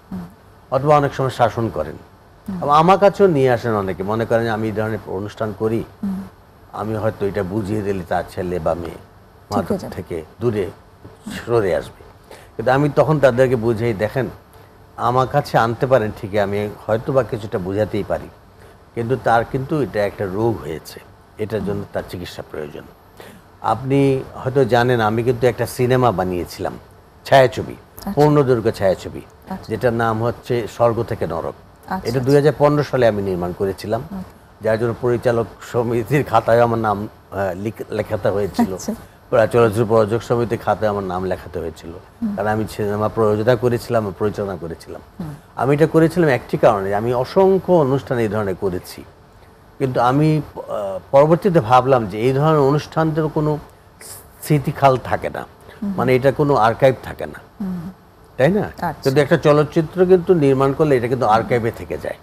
B: অথবা অনেক সময় শাসন করেন। এবং আমার কাছেও নিয়ে আসেন অনেকে, মনে করেন আমি এই ধরনের অনুষ্ঠান করি, আমি হয়তো এটা বুঝিয়ে দিলে তার ছেলে বা মেয়ে মাদক থেকে দূরে সরে আসবে। কিন্তু আমি তখন তাদেরকে বুঝিয়ে, দেখেন আমার কাছে আনতে পারেন ঠিকই, আমি হয়তো বা কিছুটা বুঝাতেই পারি, কিন্তু তার কিন্তু এটা একটা রোগ হয়েছে, এটার জন্য তার চিকিৎসা প্রয়োজন। আপনি হয়তো জানেন আমি কিন্তু একটা সিনেমা বানিয়েছিলাম, ছায়াছবি, পূর্ণদৈর্ঘ্য ছায়াছবি, যেটার নাম হচ্ছে স্বর্গ থেকে নরক। এটা 2015 সালে আমি নির্মাণ করেছিলাম, যার জন্য পরিচালক সমিতির খাতায় আমার নাম লেখাতে হয়েছিল, চলচ্চিত্র প্রযোজক সমিতির খাতায় আমার নাম লেখাতে হয়েছিল, কারণ আমি সিনেমা প্রযোজনা করেছিলাম, পরিচালনা করেছিলাম। আমি এটা করেছিলাম একটি কারণে, আমি অসংখ্য অনুষ্ঠান এই ধরনের করেছি, কিন্তু আমি পরবর্তীতে ভাবলাম যে এই ধরনের অনুষ্ঠানদের কোনো স্মৃতিখাল থাকে না, মানে এটা কোনো আর্কাইভ থাকে না, তাই না? কিন্তু একটা চলচ্চিত্র কিন্তু নির্মাণ করলে এটা কিন্তু আর্কাইভে থেকে যায়,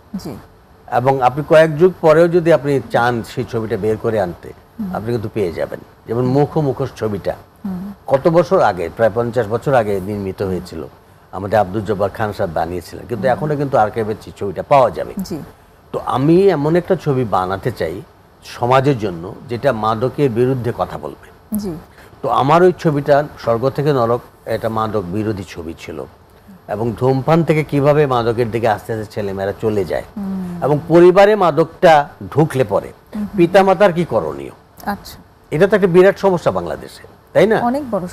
B: এবং আপনি কয়েক যুগ পরেও যদি আপনি চান সেই ছবিটা বের করে আনতে, আপনি কিন্তু পেয়ে যাবেন। যেমন মুখোশ ছবিটা কত বছর আগে, প্রায় 50 বছর আগে নির্মিত হয়েছিল, আমাদের আব্দুল জব্বার খান সাহেব বানিয়েছিলেন, কিন্তু এখনো কিন্তু আর্কাইভের ছবিটা পাওয়া যাবে। তো আমি এমন একটা ছবি বানাতে চাই সমাজের জন্য যেটা মাদকের বিরুদ্ধে কথা বলবে। তো আমার ওই ছবিটা স্বর্গ থেকে নরক, এটা মাদক বিরোধী ছবি ছিল, এবং ধূমপান থেকে কিভাবে মাদকের দিকে আস্তে আস্তে ছেলেমেয়েরা চলে যায়, এবং পরিবারে মাদকটা ঢুকলে পরে পিতামাতার কি করণীয়। এটা তো একটা বিরাট সমস্যা বাংলাদেশে, তাই না?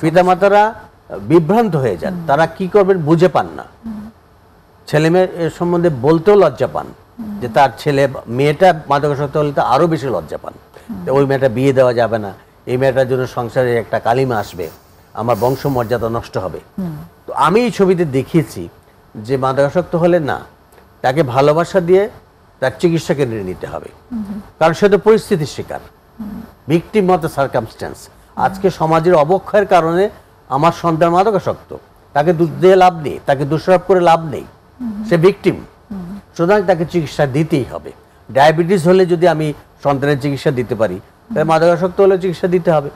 B: পিতামাতারা বিভ্রান্ত হয়ে যান, তারা কি করবেন বুঝে পান না, ছেলেমেয়ের সম্বন্ধে বলতেও লজ্জা পান, যে তার ছেলে মেয়েটা মাদকাসক্ত হলে তো আরো বেশি লজ্জা পান, ওই মেয়েটা বিয়ে দেওয়া যাবে না, এই মেয়েটার জন্য সংসারে একটা কালিমা আসবে, আমার বংশ মর্যাদা নষ্ট হবে। তো আমি এই ছবিতে দেখিয়েছি যে মাদকাসক্ত হলে না, তাকে ভালোবাসা দিয়ে তার চিকিৎসা কেন্দ্রে নিতে হবে, কারণ সে তো পরিস্থিতির শিকার, ভিকটিম অফ দ্য সার্কামস্ট্যান্স। আজকে সমাজের অবক্ষয়ের কারণে আমার সন্তান মাদকাসক্ত, তাকে দুধ দিয়ে লাভ নেই, তাকে দোষারোপ করে লাভ নেই, সে ভিকটিম, সুতরাং তাকে চিকিৎসা দিতেই হবে। ডায়াবেটিস হলে যদি আমি সন্তানের চিকিৎসা দিতে পারি, তাহলে মাদকাসক্ত হলে চিকিৎসা দিতে হবে।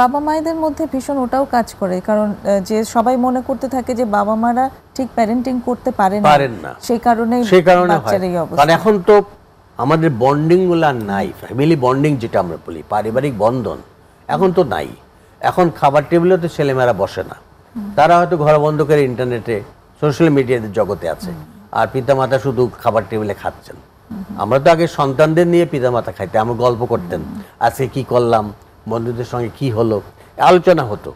A: বাবা মায়েদের মধ্যে ভীষণ ওটাও কাজ করে, কারণ যে সবাই মনে করতে থাকে যে বাবা মারা ঠিক প্যারেন্টিং করতে পারেন না, সেই কারণে কারণ
B: এখন তো আমাদের বন্ডিং গুলা নাই, ফ্যামিলি বন্ডিং যেটা আমরা বলি, পারিবারিক বন্ধন এখন তো নাই। এখন খাবার টেবিলে তো ছেলেমেয়েরা বসে না, তারা হয়তো ঘর বন্ধ করে ইন্টারনেটে সোশ্যাল মিডিয়ার জগতে আছে, আর পিতামাতা শুধু খাবার টেবিলে খাচ্ছেন। আমরা তো আগে সন্তানদের নিয়ে পিতামাতা খাইতে, আমরা গল্প করতেন, আজকে কি করলাম, বন্ধুদের সঙ্গে কি হলো, আলোচনা হতো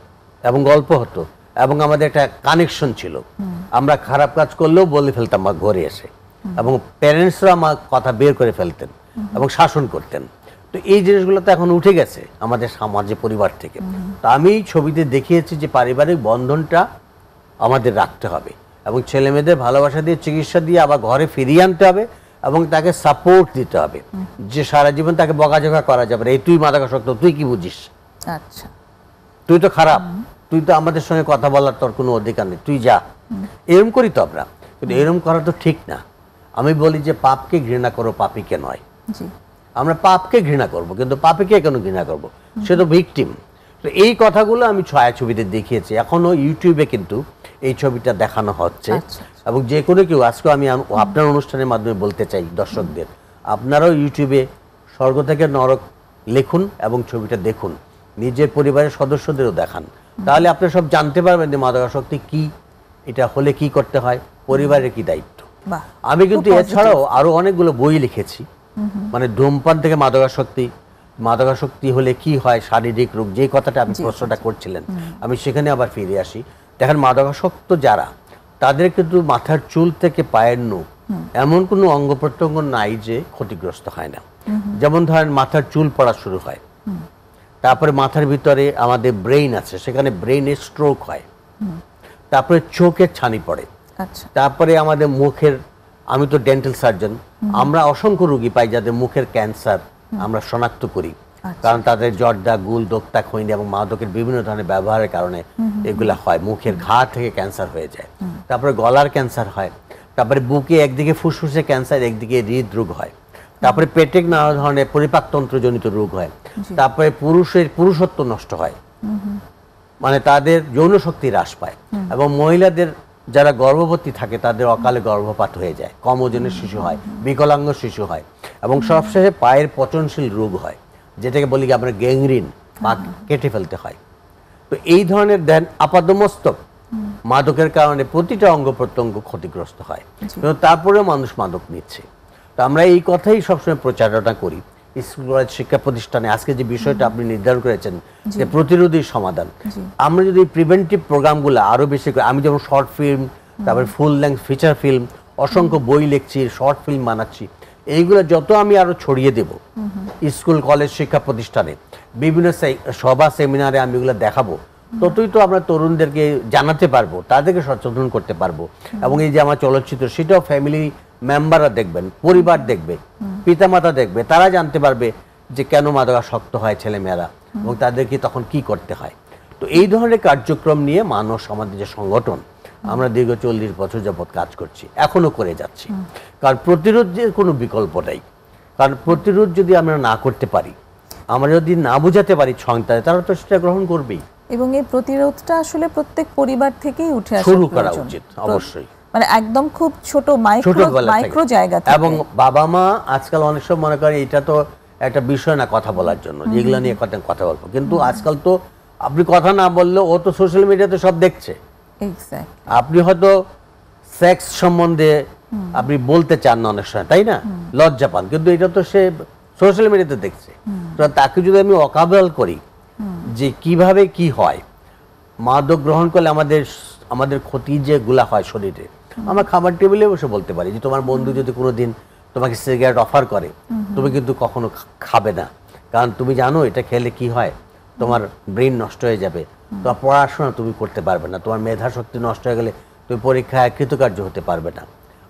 B: এবং গল্প হতো, এবং আমাদের একটা কানেকশন ছিল। আমরা খারাপ কাজ করলেও বলে ফেলতাম আমার ঘরে এসে, এবং প্যারেন্টসরা আমার কথা বের করে ফেলতেন এবং শাসন করতেন। তো এই জিনিসগুলো তো এখন উঠে গেছে আমাদের সমাজে, পরিবার থেকে। তো আমি ছবিতে দেখিয়েছি যে পারিবারিক বন্ধনটা আমাদের রাখতে হবে, এবং ছেলে মেয়েদের ভালোবাসা দিয়ে চিকিৎসা দিয়ে আবার ঘরে ফিরিয়ে আনতে হবে, এবং তাকে সাপোর্ট দিতে হবে, যে সারা জীবন তাকে বকাঝকা করা যাবে না, এই তুই মাদকাসক্ত, তুই কি বুঝিস,
A: আচ্ছা
B: তুই তো খারাপ, তুই তো আমাদের সঙ্গে কথা বলার তোর কোনো অধিকার নেই, তুই যা, এরম করি তো আমরা। কিন্তু এরম করা তো ঠিক না। আমি বলি যে পাপকে ঘৃণা করো, পাপীকে নয়। আমরা পাপকে ঘৃণা করব, কিন্তু পাপীকে কেন ঘৃণা করব? সে তো ভিকটিম, তো এই কথাগুলো আমি ছায়াছবিতে দেখিয়েছি, এখনো ইউটিউবে কিন্তু এই ছবিটা দেখানো হচ্ছে। এবং যে কোনো কেউ আজকে আমি আপনার অনুষ্ঠানের মাধ্যমে বলতে চাই দর্শকদের, আপনারাও ইউটিউবে স্বর্গ থেকে নরক লিখুন এবং ছবিটা দেখুন, নিজের পরিবারের সদস্যদেরও দেখান, তাহলে আপনি সব জানতে পারবেন যে মাদকাসক্তি কি, এটা হলে কি করতে হয়, পরিবারের কি দায়িত্ব। আমি কিন্তু এছাড়াও আরো অনেকগুলো বই লিখেছি, মানে ধূমপান থেকে মাদকাসক্তি হলে কি হয়, শারীরিক রোগ, যে কথাটা আপনি প্রশ্নটা করছিলেন, আমি সেখানে আবার ফিরে আসি। দেখেন, মাদকাসক্ত যারা, তাদের কিন্তু মাথার চুল থেকে পায়ের নখ এমন কোনো অঙ্গ প্রত্যঙ্গ নাই যে ক্ষতিগ্রস্ত হয় না। যেমন ধরেন মাথার চুল পড়া শুরু হয়, তারপরে মাথার ভিতরে আমাদের ব্রেইন আছে, সেখানে ব্রেইনের স্ট্রোক হয়, তারপরে চোখের ছানি পড়ে, তারপরে আমাদের মুখের, আমি তো ডেন্টাল সার্জন, আমরা অসংখ্য রোগী পাই যাদের মুখের ক্যান্সার আমরা শনাক্ত করি, কারণ তাদের জর্দা, গুল, দোক্তা, খৈনি এবং মাদকের বিভিন্ন ধরনের ব্যবহারের কারণে এগুলা হয়। মুখের ঘা থেকে ক্যান্সার হয়ে যায়, তারপরে গলার ক্যান্সার হয়, তারপরে বুকে একদিকে ফুসফুসে ক্যান্সার, একদিকে হৃদরোগ হয়, তারপরে পেটে নানা ধরনের পরিপাকতন্ত্রজনিত রোগ হয়, তারপরে পুরুষত্ব নষ্ট হয়, মানে তাদের যৌন শক্তি হ্রাস পায়, এবং মহিলাদের যারা গর্ভবতী থাকে তাদের অকালে গর্ভপাত হয়ে যায়, কম ওজনের শিশু হয়, বিকলাঙ্গ শিশু হয়, এবং সবশেষে পায়ের পচনশীল রোগ হয়, যেটাকে বলি আমরা গ্যাংগ্রিন, পা কেটে ফেলতে হয়। তো এই ধরনের দেন আপাদমস্তক মাদকের কারণে প্রতিটা অঙ্গ প্রত্যঙ্গ ক্ষতিগ্রস্ত হয়, কিন্তু তারপরেও মানুষ মাদক নিচ্ছে। তো আমরা এই কথাই সবসময় প্রচারণা করি স্কুল কলেজ শিক্ষা প্রতিষ্ঠানে। আজকে যে বিষয়টা আপনি নির্ধারণ করেছেন যে প্রতিরোধী সমাধান, আমরা যদি প্রিভেন্টিভ প্রোগ্রামগুলো আরো বেশি করি, আমি যেমন শর্ট ফিল্ম, তারপরে ফুল লেন্থ ফিচার ফিল্ম, অসংখ্য বই লিখছি, শর্ট ফিল্ম বানাচ্ছি, এইগুলো যত আমি আরো ছড়িয়ে দেব স্কুল কলেজ শিক্ষা প্রতিষ্ঠানে, বিভিন্ন সভা সেমিনারে আমি এগুলো দেখাবো, ততই তো আমরা তরুণদেরকে জানাতে পারবো, তাদেরকে সচেতন করতে পারবো। এবং এই যে আমার চলচ্চিত্র, সেটাও ফ্যামিলি মেম্বাররা দেখবেন, পরিবার দেখবে, পিতামাতা দেখবে, তারা জানতে পারবে যে কেন মাদকাসক্ত হয় ছেলেমেয়েরা এবং তাদেরকে তখন কি করতে হয়। তো এই ধরনের কার্যক্রম নিয়ে মানুষ, আমাদের যে সংগঠন, আমরা দীর্ঘ 40 বছর যাবৎ কাজ করছি, এখনো করে যাচ্ছি। কারণ প্রতিরোধের কোনো বিকল্প নেই, কারণ প্রতিরোধ যদি আমরা না করতে পারি, আমরা যদি না বোঝাতে পারি সন্তান, তারা তো সেটা গ্রহণ করবেই।
A: এবং এই প্রতিরোধটা আসলে প্রত্যেক পরিবার থেকেই উঠে আসা
B: শুরু করা উচিত অবশ্যই,
A: মানে একদম খুব ছোট মাইক্রো জায়গা থেকে।
B: এবং বাবা মা আজকাল অনেক সময় মনে করে এটা তো একটা বিষয় না কথা বলার জন্য, যেগুলো নিয়ে কথা বলবো, কিন্তু আজকাল তো আপনি কথা না বললেও ও তো সোশ্যাল মিডিয়াতে সব দেখছে। আপনি হয়তো সেক্স সম্বন্ধে আপনি বলতে চান না অনেক সময়, তাই না, লজ্জা পান, কিন্তু এটা তো সে সোশ্যাল মিডিয়াতে দেখছে। তো তাকে যদি আমি অকাবল করি যে কিভাবে কি হয়, মাদক গ্রহণ করলে আমাদের ক্ষতি যেগুলা হয় শরীরে, আমরা খাবার টেবিলে বসে বলতে পারি যে তোমার বন্ধু যদি কোনোদিন তোমাকে সিগারেট অফার করে, তুমি কিন্তু কখনো খাবে না, কারণ তুমি জানো এটা খেলে কি হয়, তোমার ব্রেন নষ্ট হয়ে যাবে, তোমার পড়াশোনা তুমি করতে পারবে না, তোমার মেধা শক্তি নষ্ট হয়ে গেলে তুমি পরীক্ষায় কৃতকার্য হতে পারবে না,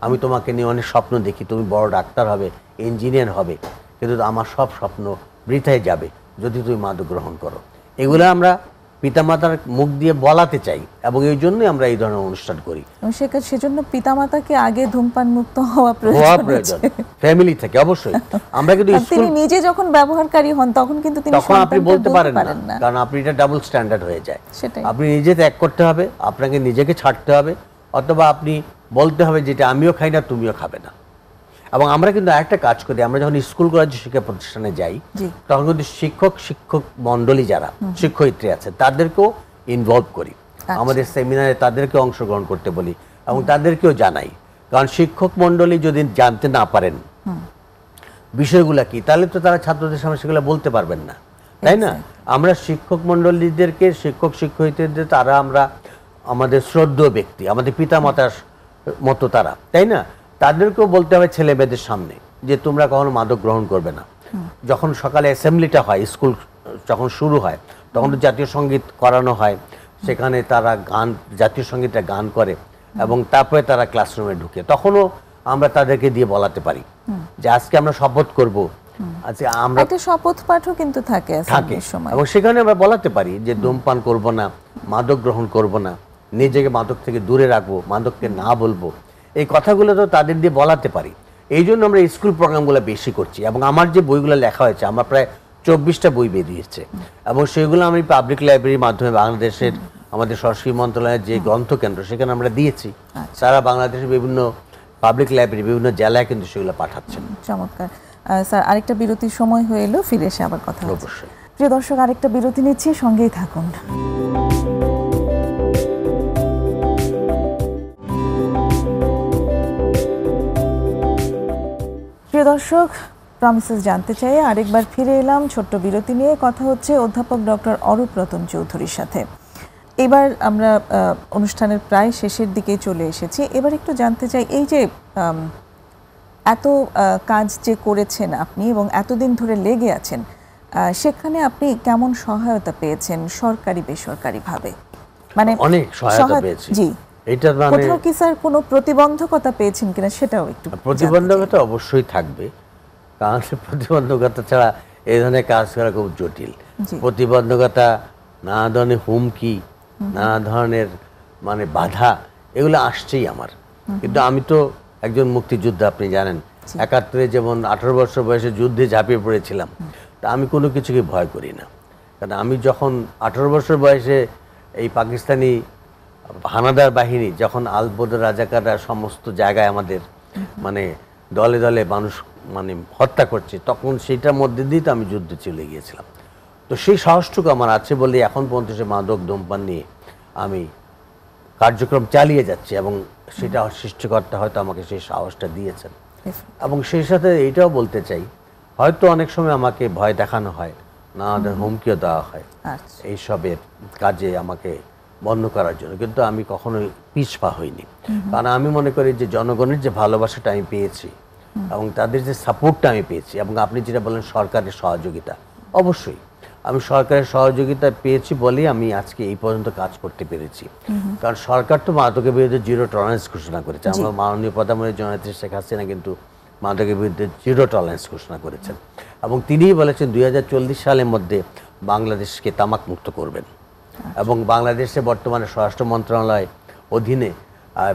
B: আমি তোমাকে নিয়ে অনেক স্বপ্ন দেখি, তুমি বড় ডাক্তার হবে, ইঞ্জিনিয়ার হবে, কিন্তু আমার সব স্বপ্ন বৃথায় যাবে যদি তুমি মাদক গ্রহণ করো। এগুলো আমরা পিতামাতার মুখ দিয়ে বলাতে চাই, এবং এই জন্যই আমরা এই ধরনের অনুষ্ঠান করি।
A: সেজন্য পিতামাতাকে আগে ধূমপান মুক্ত হওয়া প্রয়োজন
B: ফ্যামিলি থেকে অবশ্যই। আমরা কিন্তু
A: তিনি নিজে যখন ব্যবহারকারী হন তখন কিন্তু তিনি
B: তখন আপনি বলতে পারেন না, কারণ আপনি এটা ডাবল স্ট্যান্ডার্ড হয়ে যায়। আপনি নিজে ত্যাগ করতে হবে, আপনাকে নিজেকে ছাড়তে হবে, অথবা আপনি বলতে হবে যেটা আমিও খাই না তুমিও খাবে না। এবং আমরা কিন্তু একটা কাজ করি, আমরা যখন স্কুল কলেজ শিক্ষা প্রতিষ্ঠানে যাই তখন কিন্তু শিক্ষক মন্ডলী যারা শিক্ষয়িত্রী আছে তাদেরকেও ইনভলভ করি, আমাদের সেমিনারে তাদেরকে অংশগ্রহণ করতে বলি এবং তাদেরকেও জানাই, কারণ শিক্ষক মন্ডলী যদি জানতে না পারেন বিষয়গুলো কি, তাহলে তো তারা ছাত্রদের সামনে সেগুলো বলতে পারবেন না, তাই না। আমরা শিক্ষক মন্ডলীদেরকে, শিক্ষয়িত্রীদের, তারা আমরা আমাদের শ্রদ্ধেয় ব্যক্তি, আমাদের পিতামাতার মতো তারা, তাই না, তাদেরকেও বলতে হবে ছেলে মেয়েদের সামনে যে তোমরা কখনো মাদক গ্রহণ করবে না। যখন সকালে অ্যাসেম্বলিটা হয়, স্কুল যখন শুরু হয়, তখন তো জাতীয় সঙ্গীত করানো হয়, সেখানে তারা জাতীয় সঙ্গীতটা গান করে এবং তারপরে তারা ক্লাসরুমে ঢুকে, তখনও আমরা তাদেরকে দিয়ে বলাতে পারি যে আজকে আমরা শপথ করব, আজকে আমরা
A: একটা শপথ পাঠও কিন্তু থাকে
B: এবং সেখানে আমরা বলাতে পারি যে ধূমপান করব না, মাদক গ্রহণ করব না, নিজেকে মাদক থেকে দূরে রাখবো, মাদককে না বলবো, এই কথাগুলো তো তাদের দিয়ে বলাতে পারি। এই জন্য আমরা স্কুল প্রোগ্রামগুলো বেশি করছি, এবং আমার যে বইগুলো লেখা হয়েছে, আমরা প্রায় 24টা বই বেরিয়েছে এবং সেগুলো আমি পাবলিক লাইব্রেরির মাধ্যমে বাংলাদেশের আমাদের সংস্কৃতি মন্ত্রণালয়ের যে গ্রন্থকেন্দ্র সেখানে আমরা দিয়েছি। সারা বাংলাদেশের বিভিন্ন পাবলিক লাইব্রেরি বিভিন্ন জেলায় কিন্তু সেগুলো পাঠাচ্ছেন।
A: চমৎকার। স্যার, আরেকটা বিরতির সময় হয়ে এলো, ফিরে এসে আবার কথা হবে।
B: অবশ্যই।
A: প্রিয় দর্শক, আরেকটা বিরতি নিচ্ছি, সঙ্গেই থাকুন। প্রিয় দর্শক, প্রমিসেস জানতে চাই আরেকবার ফিরে এলাম ছোট্ট বিরতি নিয়ে। কথা হচ্ছে অধ্যাপক ডক্টর অরূপ রতন চৌধুরীর সাথে। এবার আমরা অনুষ্ঠানের প্রায় শেষের দিকে চলে এসেছি। এবার একটু জানতে চাই, এই যে এত কাজ যে করেছেন আপনি এবং এতদিন ধরে লেগে আছেন, সেখানে আপনি কেমন সহায়তা পেয়েছেন সরকারি বেসরকারিভাবে? মানে
B: অনেক সহায়তা পেয়েছি।
A: জি,
B: এটা মানে
A: কোথাও কি স্যার কোনো প্রতিবন্ধকতা পেয়েছেন কিনা সেটাও একটু।
B: প্রতিবন্ধকতা অবশ্যই থাকবে, কারণ প্রতিবন্ধকতা ছাড়া এই ধরনের কাজ করা খুব জটিল। প্রতিবন্ধকতা, নানা ধরনের হুমকি, নানা ধরনের মানে বাধা, এগুলো আসছেই আমার। কিন্তু আমি তো একজন মুক্তিযোদ্ধা, আপনি জানেন। 71-এ যেমন 18 বছর বয়সে যুদ্ধে ঝাঁপিয়ে পড়েছিলাম, তা আমি কোনো কিছুকে ভয় করি না। কারণ আমি যখন 18 বছর বয়সে এই পাকিস্তানি হানাদার বাহিনী যখন আলবদর রাজাকাররা সমস্ত জায়গায় আমাদের মানে দলে দলে মানুষ মানে হত্যা করছে, তখন সেইটার মধ্যে দিয়ে তো আমি যুদ্ধে চলে গিয়েছিলাম। তো সেই সাহসটুকু আমার আছে বলে এখন পর্যন্ত সে মাদক ধূমপান নিয়ে আমি কার্যক্রম চালিয়ে যাচ্ছি এবং সেটা সৃষ্টিকর্তা হয়তো আমাকে সেই সাহসটা দিয়েছেন। এবং সেই সাথে এইটাও বলতে চাই, হয়তো অনেক সময় আমাকে ভয় দেখানো হয়, নানা হুমকিও দেওয়া হয় এইসবের কাজে আমাকে বন্ধ করার জন্য, কিন্তু আমি কখনোই পিছপা হইনি। কারণ আমি মনে করি যে জনগণের যে ভালোবাসাটা আমি পেয়েছি এবং তাদের যে সাপোর্টটা আমি পেয়েছি, এবং আপনি যেটা বলেন সরকারের সহযোগিতা, অবশ্যই আমি সরকারের সহযোগিতা পেয়েছি বলেই আমি আজকে এই পর্যন্ত কাজ করতে পেরেছি। কারণ সরকার তো মাদকের বিরুদ্ধে 0 টলারেন্স ঘোষণা করেছে। আমার মাননীয় প্রধানমন্ত্রী জননেত্রী শেখ হাসিনা কিন্তু মাদকের বিরুদ্ধে 0 টলারেন্স ঘোষণা করেছেন এবং তিনিই বলেছেন 2040 সালের মধ্যে বাংলাদেশকে তামাক মুক্ত করবেন। এবং বাংলাদেশে বর্তমানে স্বরাষ্ট্র মন্ত্রণালয় অধীনে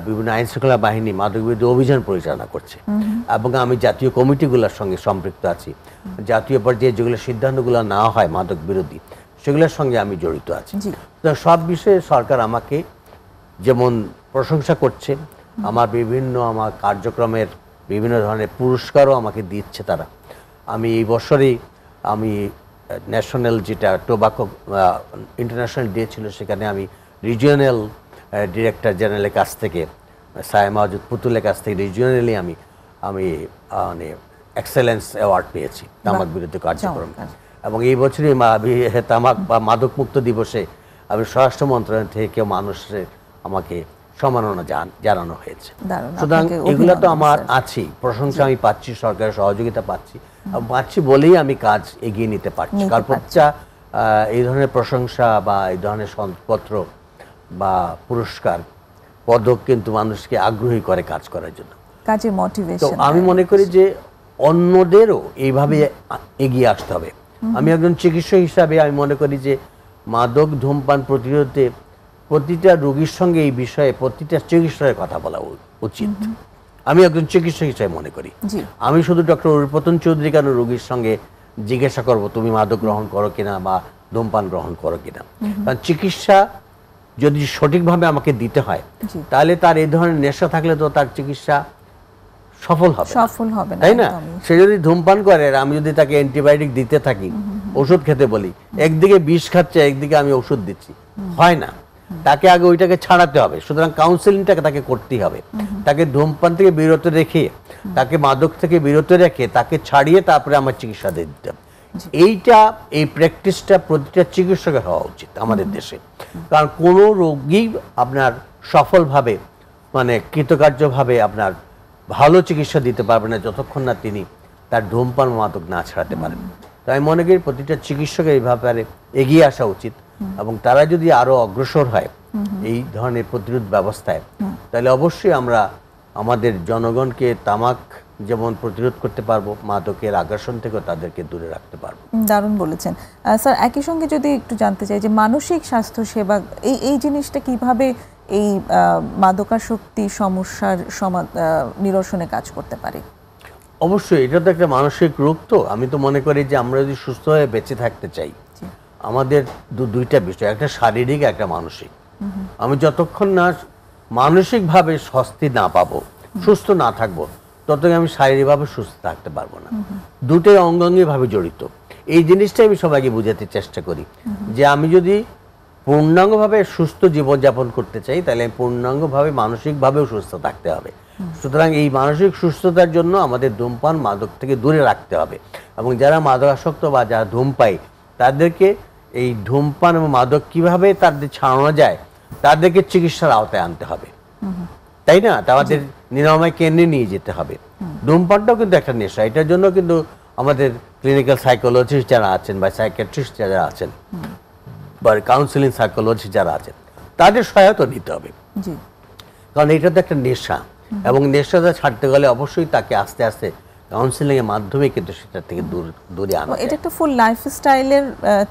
B: বিভিন্ন আইন শৃঙ্খলা বাহিনী মাদক বিরুদ্ধে অভিযান পরিচালনা করছে এবং আমি জাতীয় কমিটিগুলোর সঙ্গে সম্পৃক্ত আছি। জাতীয় পর্যায়ে যেগুলো সিদ্ধান্তগুলো নেওয়া হয় মাদক বিরোধী, সেগুলোর সঙ্গে আমি জড়িত আছি। তো সব বিষয়ে সরকার আমাকে যেমন প্রশংসা করছে, আমার আমার কার্যক্রমের বিভিন্ন ধরনের পুরস্কারও আমাকে দিচ্ছে তারা। আমি এই বছরেই আমি ন্যাশনাল যেটা টোবাকো ইন্টারন্যাশনাল ডে ছিল, সেখানে আমি রিজিওনাল ডিরেক্টর জেনারেলের কাছ থেকে, সায়েম মাহজুদ পুতুলের কাছ থেকে রিজিওনালি আমি মানে এক্সেলেন্স অ্যাওয়ার্ড পেয়েছি তামাক বিরুদ্ধে কার্যক্রম। এবং এই বছরই তামাক বা মাদক মুক্ত দিবসে আমি স্বরাষ্ট্র মন্ত্রণালয় থেকে মানুষের আমাকে সম্মাননা জানানো হয়েছে। সুতরাং এগুলো তো আমার আছেই, প্রশংসা আমি পাচ্ছি, সরকারের সহযোগিতা পাচ্ছি বলেই আমি কাজ এগিয়ে নিতে পারছি। কারণ প্রত্যেকটা এই ধরনের প্রশংসা বা এই ধরনের সনদপত্র বা পুরস্কার পদক কিন্তু মানুষকে আগ্রহী করে কাজ করার জন্য, কাজে মোটিভেশন। তো আমি মনে করি যে অন্যদেরও এইভাবে এগিয়ে আসতে হবে। আমি একজন চিকিৎসক হিসাবে আমি মনে করি যে মাদক ধূমপান প্রতিরোধে প্রতিটা রোগীর সঙ্গে এই বিষয়ে প্রতিটা চিকিৎসকের কথা বলা উচিত। আমি একজন চিকিৎসক হিসাবে মনে করি। আমি শুধু ডক্টর অরূপ রতন চৌধুরী কেন রোগীর সঙ্গে জিজ্ঞাসা করব তুমি মাদক গ্রহণ করো কিনা বা ধূমপান গ্রহণ করো কিনা। কারণ চিকিৎসা যদি সঠিকভাবে আমাকে দিতে হয়, তাহলে তার এই ধরনের নেশা থাকলে তো তার চিকিৎসা সফল হবে না, তাই না? সে যদি ধূমপান করে আর আমি যদি তাকে অ্যান্টিবায়োটিক দিতে থাকি, ওষুধ খেতে বলি, একদিকে বিষ খাচ্ছে একদিকে আমি ওষুধ দিচ্ছি, হয় না। তাকে আগে ওইটাকে ছাড়াতে হবে। সুতরাং কাউন্সেলিংটাকে তাকে করতেই হবে। তাকে ধূমপান থেকে বিরত রেখে, তাকে মাদক থেকে বিরত রেখে তাকে ছাড়িয়ে তারপরে আমার চিকিৎসা দিতে হবে। এই প্র্যাকটিসটা প্রতিটা চিকিৎসকের হওয়া উচিত আমাদের দেশে। কারণ কোনো রোগী আপনার সফলভাবে মানে কৃতকার্যভাবে আপনার ভালো চিকিৎসা দিতে পারবে না যতক্ষণ না তিনি তার ধূমপান মাদক না ছাড়াতে পারেন। তাই আমি মনে করি প্রতিটা চিকিৎসকের এই ব্যাপারে এগিয়ে আসা উচিত এবং তারা যদি আরো অগ্রসর হয় এই ধরনের প্রতিরোধ ব্যবস্থায়, তাহলে অবশ্যই আমরা আমাদের জনগণকে তামাক যেমন প্রতিরোধ করতে পারবো, মাদকের আগ্রাসন থেকেও তাদেরকে দূরে রাখতে পারবো। দারুণ বলেছেন স্যার। একই সঙ্গে যদি একটু জানতে চাই যে মানসিক স্বাস্থ্য সেবা এই জিনিসটা কিভাবে এই মাদকাসক্তি সমস্যার নিরসনে কাজ করতে পারে? অবশ্যই এটা তো একটা মানসিক রোগ। তো আমি তো মনে করি যে আমরা যদি সুস্থ হয়ে বেঁচে থাকতে চাই, আমাদের দুইটা বিষয়, একটা শারীরিক, একটা মানসিক। আমি যতক্ষণ না মানসিকভাবে স্বস্তি না পাবো, সুস্থ না থাকবো, ততক্ষণ আমি শারীরিকভাবে সুস্থ থাকতে পারবো না। দুটোই অঙ্গাঙ্গিভাবে জড়িত। এই জিনিসটাই আমি সবাইকে বোঝাতে চেষ্টা করি যে আমি যদি পূর্ণাঙ্গভাবে সুস্থ জীবনযাপন করতে চাই, তাহলে পূর্ণাঙ্গভাবে মানসিকভাবেও সুস্থ থাকতে হবে। সুতরাং এই মানসিক সুস্থতার জন্য আমাদের ধূমপান মাদক থেকে দূরে রাখতে হবে, এবং যারা মাদকাসক্ত বা যারা ধূমপায়ী তাদেরকে এই ধূমপান এবং মাদক কিভাবে তাদের ছাড়ানো যায় তাদেরকে চিকিৎসার আওতায় আনতে হবে, তাই না? তাদের নিরাময় কেন্দ্রে নিয়ে যেতে হবে। ধূমপানটাও কিন্তু একটা নেশা, এটার জন্য কিন্তু আমাদের ক্লিনিক্যাল সাইকোলজিস্ট যারা আছেন বা সাইকিয়াট্রিস্ট যারা আছেন বা কাউন্সিলিং সাইকোলজিস্ট যারা আছেন তাদের সহায়তা নিতে হবে, কারণ এটা তো একটা নেশা, এবং নেশাটা ছাড়তে গেলে অবশ্যই তাকে আস্তে আস্তে কাউন্সিলিং এর মাধ্যমে কিন্তু সেটা থেকে দূরে আনা যায়।
A: এটা একটা ফুল লাইফস্টাইলের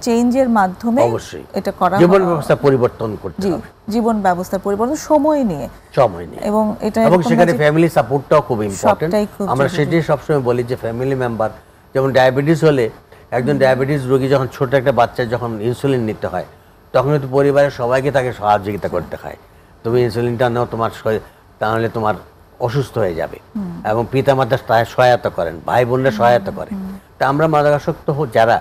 A: চেঞ্জের মাধ্যমে
B: অবশ্যই
A: এটা করা,
B: জীবন ব্যবস্থা পরিবর্তন করতে হবে,
A: জীবন ব্যবস্থার পরিবর্তন সময় নিয়ে এবং এটা
B: এবং সেখানে ফ্যামিলি সাপোর্টটাও খুব ইম্পর্টেন্ট। আমরা সেটাই সবসময় বলি যে ফ্যামিলি মেম্বার, যেমন ডায়াবেটিস হলে একজন ডায়াবেটিস রোগী যখন ছোট একটা বাচ্চা যখন ইনসুলিন নিতে হয়, তখন কিন্তু পরিবারের সবাইকে তাকে সহযোগিতা করতে হয়। তুমি ইনসুলিনটা নাও, তোমার তাহলে তোমার অসুস্থ হয়ে যাবে, এবং পিতামাতা সহায়তা করেন, ভাই বোনরা সহায়তা করে। তা আমরা মাদকাসক্ত যারা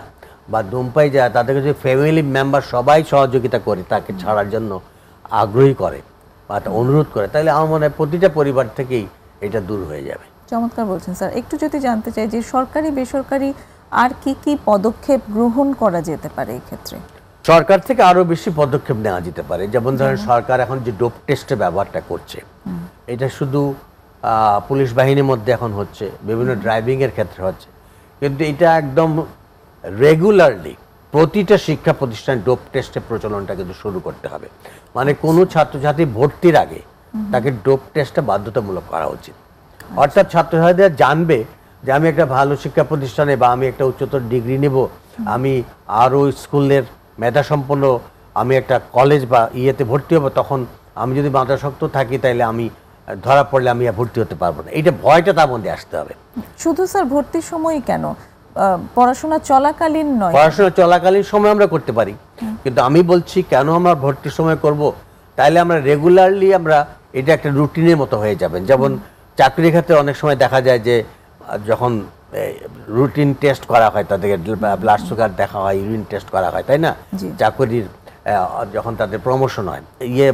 B: বা ধূমপায়ী যারা, তাদেরকে যদি ফ্যামিলি মেম্বার সবাই সহযোগিতা করে তাকে ছাড়ার জন্য আগ্রহী করে বা অনুরোধ করে, তাহলে আমার মনে হয় প্রতিটা পরিবার থেকেই এটা দূর হয়ে যাবে।
A: চমৎকার বলছেন স্যার। একটু যদি জানতে চাই যে সরকারি বেসরকারি আর কি কি পদক্ষেপ গ্রহণ করা যেতে পারে এই ক্ষেত্রে?
B: সরকার থেকে আরো বেশি পদক্ষেপ নেওয়া যেতে পারে। যেমন ধরেন সরকার এখন যে ডোপ টেস্টের ব্যবহারটা করছে, এটা শুধু পুলিশ বাহিনীর মধ্যে এখন হচ্ছে, বিভিন্ন ড্রাইভিং এর ক্ষেত্রে হচ্ছে, কিন্তু এটা একদম রেগুলারলি প্রতিটা শিক্ষা প্রতিষ্ঠানে ডোপ টেস্টের প্রচলনটা কিন্তু শুরু করতে হবে। মানে কোনো ছাত্রছাত্রী ভর্তির আগে তাকে ডোপ টেস্টটা বাধ্যতামূলক করা উচিত। অর্থাৎ ছাত্রছাত্রীরা জানবে যে আমি একটা ভালো শিক্ষা প্রতিষ্ঠানে বা আমি একটা উচ্চতর ডিগ্রি নেব, আমি আরও স্কুলের মেধাসম্পন্ন আমি একটা কলেজ বা ইয়েতে ভর্তি হব, তখন আমি যদি মাদকাসক্ত থাকি তাহলে আমি ধরা পড়লে আমি ভর্তি হতে পারবো না। এইটা ভয়টা তার মধ্যে আসতে হবে।
A: শুধু স্যার ভর্তির সময় কেন, পড়াশোনা চলাকালীন নয়?
B: পড়াশোনা চলাকালীন সময় আমরা করতে পারি, কিন্তু আমি বলছি কেন আমরা ভর্তির সময় করব? তাইলে আমরা রেগুলারলি আমরা এটা একটা রুটিনের মতো হয়ে যাবেন। যেমন চাকরির ক্ষেত্রে অনেক সময় দেখা যায় যে যখন রুটিন টেস্ট করা হয়, তাদেরকে ব্লাড সুগার দেখা হয়, ইউরিন টেস্ট করা হয়, তাই না? চাকরির যখন তাদের প্রমোশন হয়,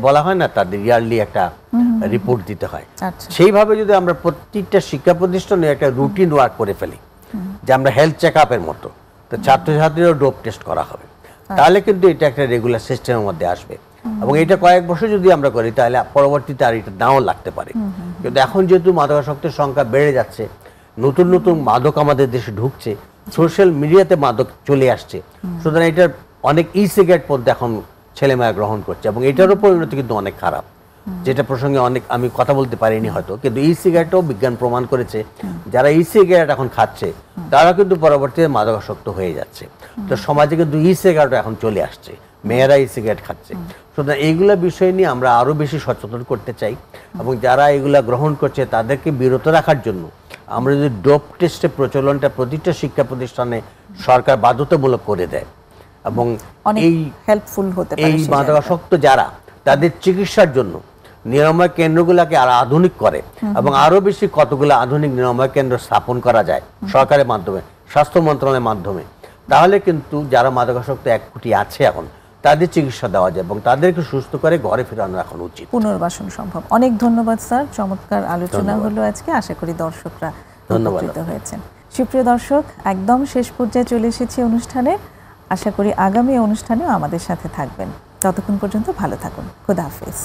B: বলা হয় না, তাদের ইয়ারলি একটা রিপোর্ট দিতে হয়। সেইভাবে যদি আমরা প্রত্যেকটা শিক্ষা প্রতিষ্ঠানে একটা রুটিন ওয়ার্ক করে ফেলি, যে আমরা হেলথ চেক আপের মতো, তো ছাত্রছাত্রীরাও ডোপ টেস্ট করা হবে, তাহলে কিন্তু এটা একটা রেগুলার সিস্টেমের মধ্যে আসবে। এবং এটা কয়েক বছর যদি আমরা করি তাহলে পরবর্তীতে আর এটা নাও লাগতে পারে। কিন্তু এখন যেহেতু মাদকাসক্তের সংখ্যা বেড়ে যাচ্ছে, নতুন নতুন মাদক আমাদের দেশে ঢুকছে, সোশ্যাল মিডিয়াতে মাদক চলে আসছে, সুতরাং এটার অনেক সিগারেট পর্যন্ত এখন ছেলেমেয়েরা গ্রহণ করছে, এবং এটারও পরিণতি কিন্তু অনেক খারাপ, যেটা প্রসঙ্গে অনেক আমি কথা বলতে পারিনি হয়তো, কিন্তু সিগারেটও বিজ্ঞান প্রমাণ করেছে যারা সিগারেট এখন খাচ্ছে তারা কিন্তু পরবর্তীতে মাদকাসক্ত হয়ে যাচ্ছে। তো সমাজে কিন্তু সিগারেট এখন চলে আসছে, মেয়েরা সিগারেট খাচ্ছে। সুতরাং এইগুলা বিষয় নিয়ে আমরা আরো বেশি সচেতন করতে চাই, এবং যারা এগুলা গ্রহণ করছে তাদেরকে বিরত রাখার জন্য আমরা যদি ডোপ টেস্টের প্রচলনটা প্রতিটা শিক্ষা প্রতিষ্ঠানে সরকার বাধ্যতামূলক করে দেয়, এবং এই হেল্পফুল হতে পারে। এই মাদকাসক্ত যারা, তাদের চিকিৎসার জন্য নিরাময় কেন্দ্রগুলোকে আরো আধুনিক করে, এবং আরো বেশি কতগুলো আধুনিক নিরাময় কেন্দ্র স্থাপন করা যায় সরকারের মাধ্যমে, স্বাস্থ্য মন্ত্রণালয়ের মাধ্যমে, তাহলে কিন্তু যারা মাদকাসক্ত 1 কোটি আছে এখন, তাদের চিকিৎসা দেওয়া যায় এবং তাদেরকে সুস্থ করে ঘরে ফেরানো এখন উচিত, পুনর্বাসন সম্ভব।
A: অনেক ধন্যবাদ স্যার, চমৎকার আলোচনা হলো আজকে। আশা করি দর্শকরা উপকৃত হয়েছেন। সুপ্রিয় দর্শক, একদম শেষ পর্যায়ে চলে এসেছি অনুষ্ঠানে। আশা করি আগামী অনুষ্ঠানেও আমাদের সাথে থাকবেন। ততক্ষণ পর্যন্ত ভালো থাকুন। খোদা হাফেজ।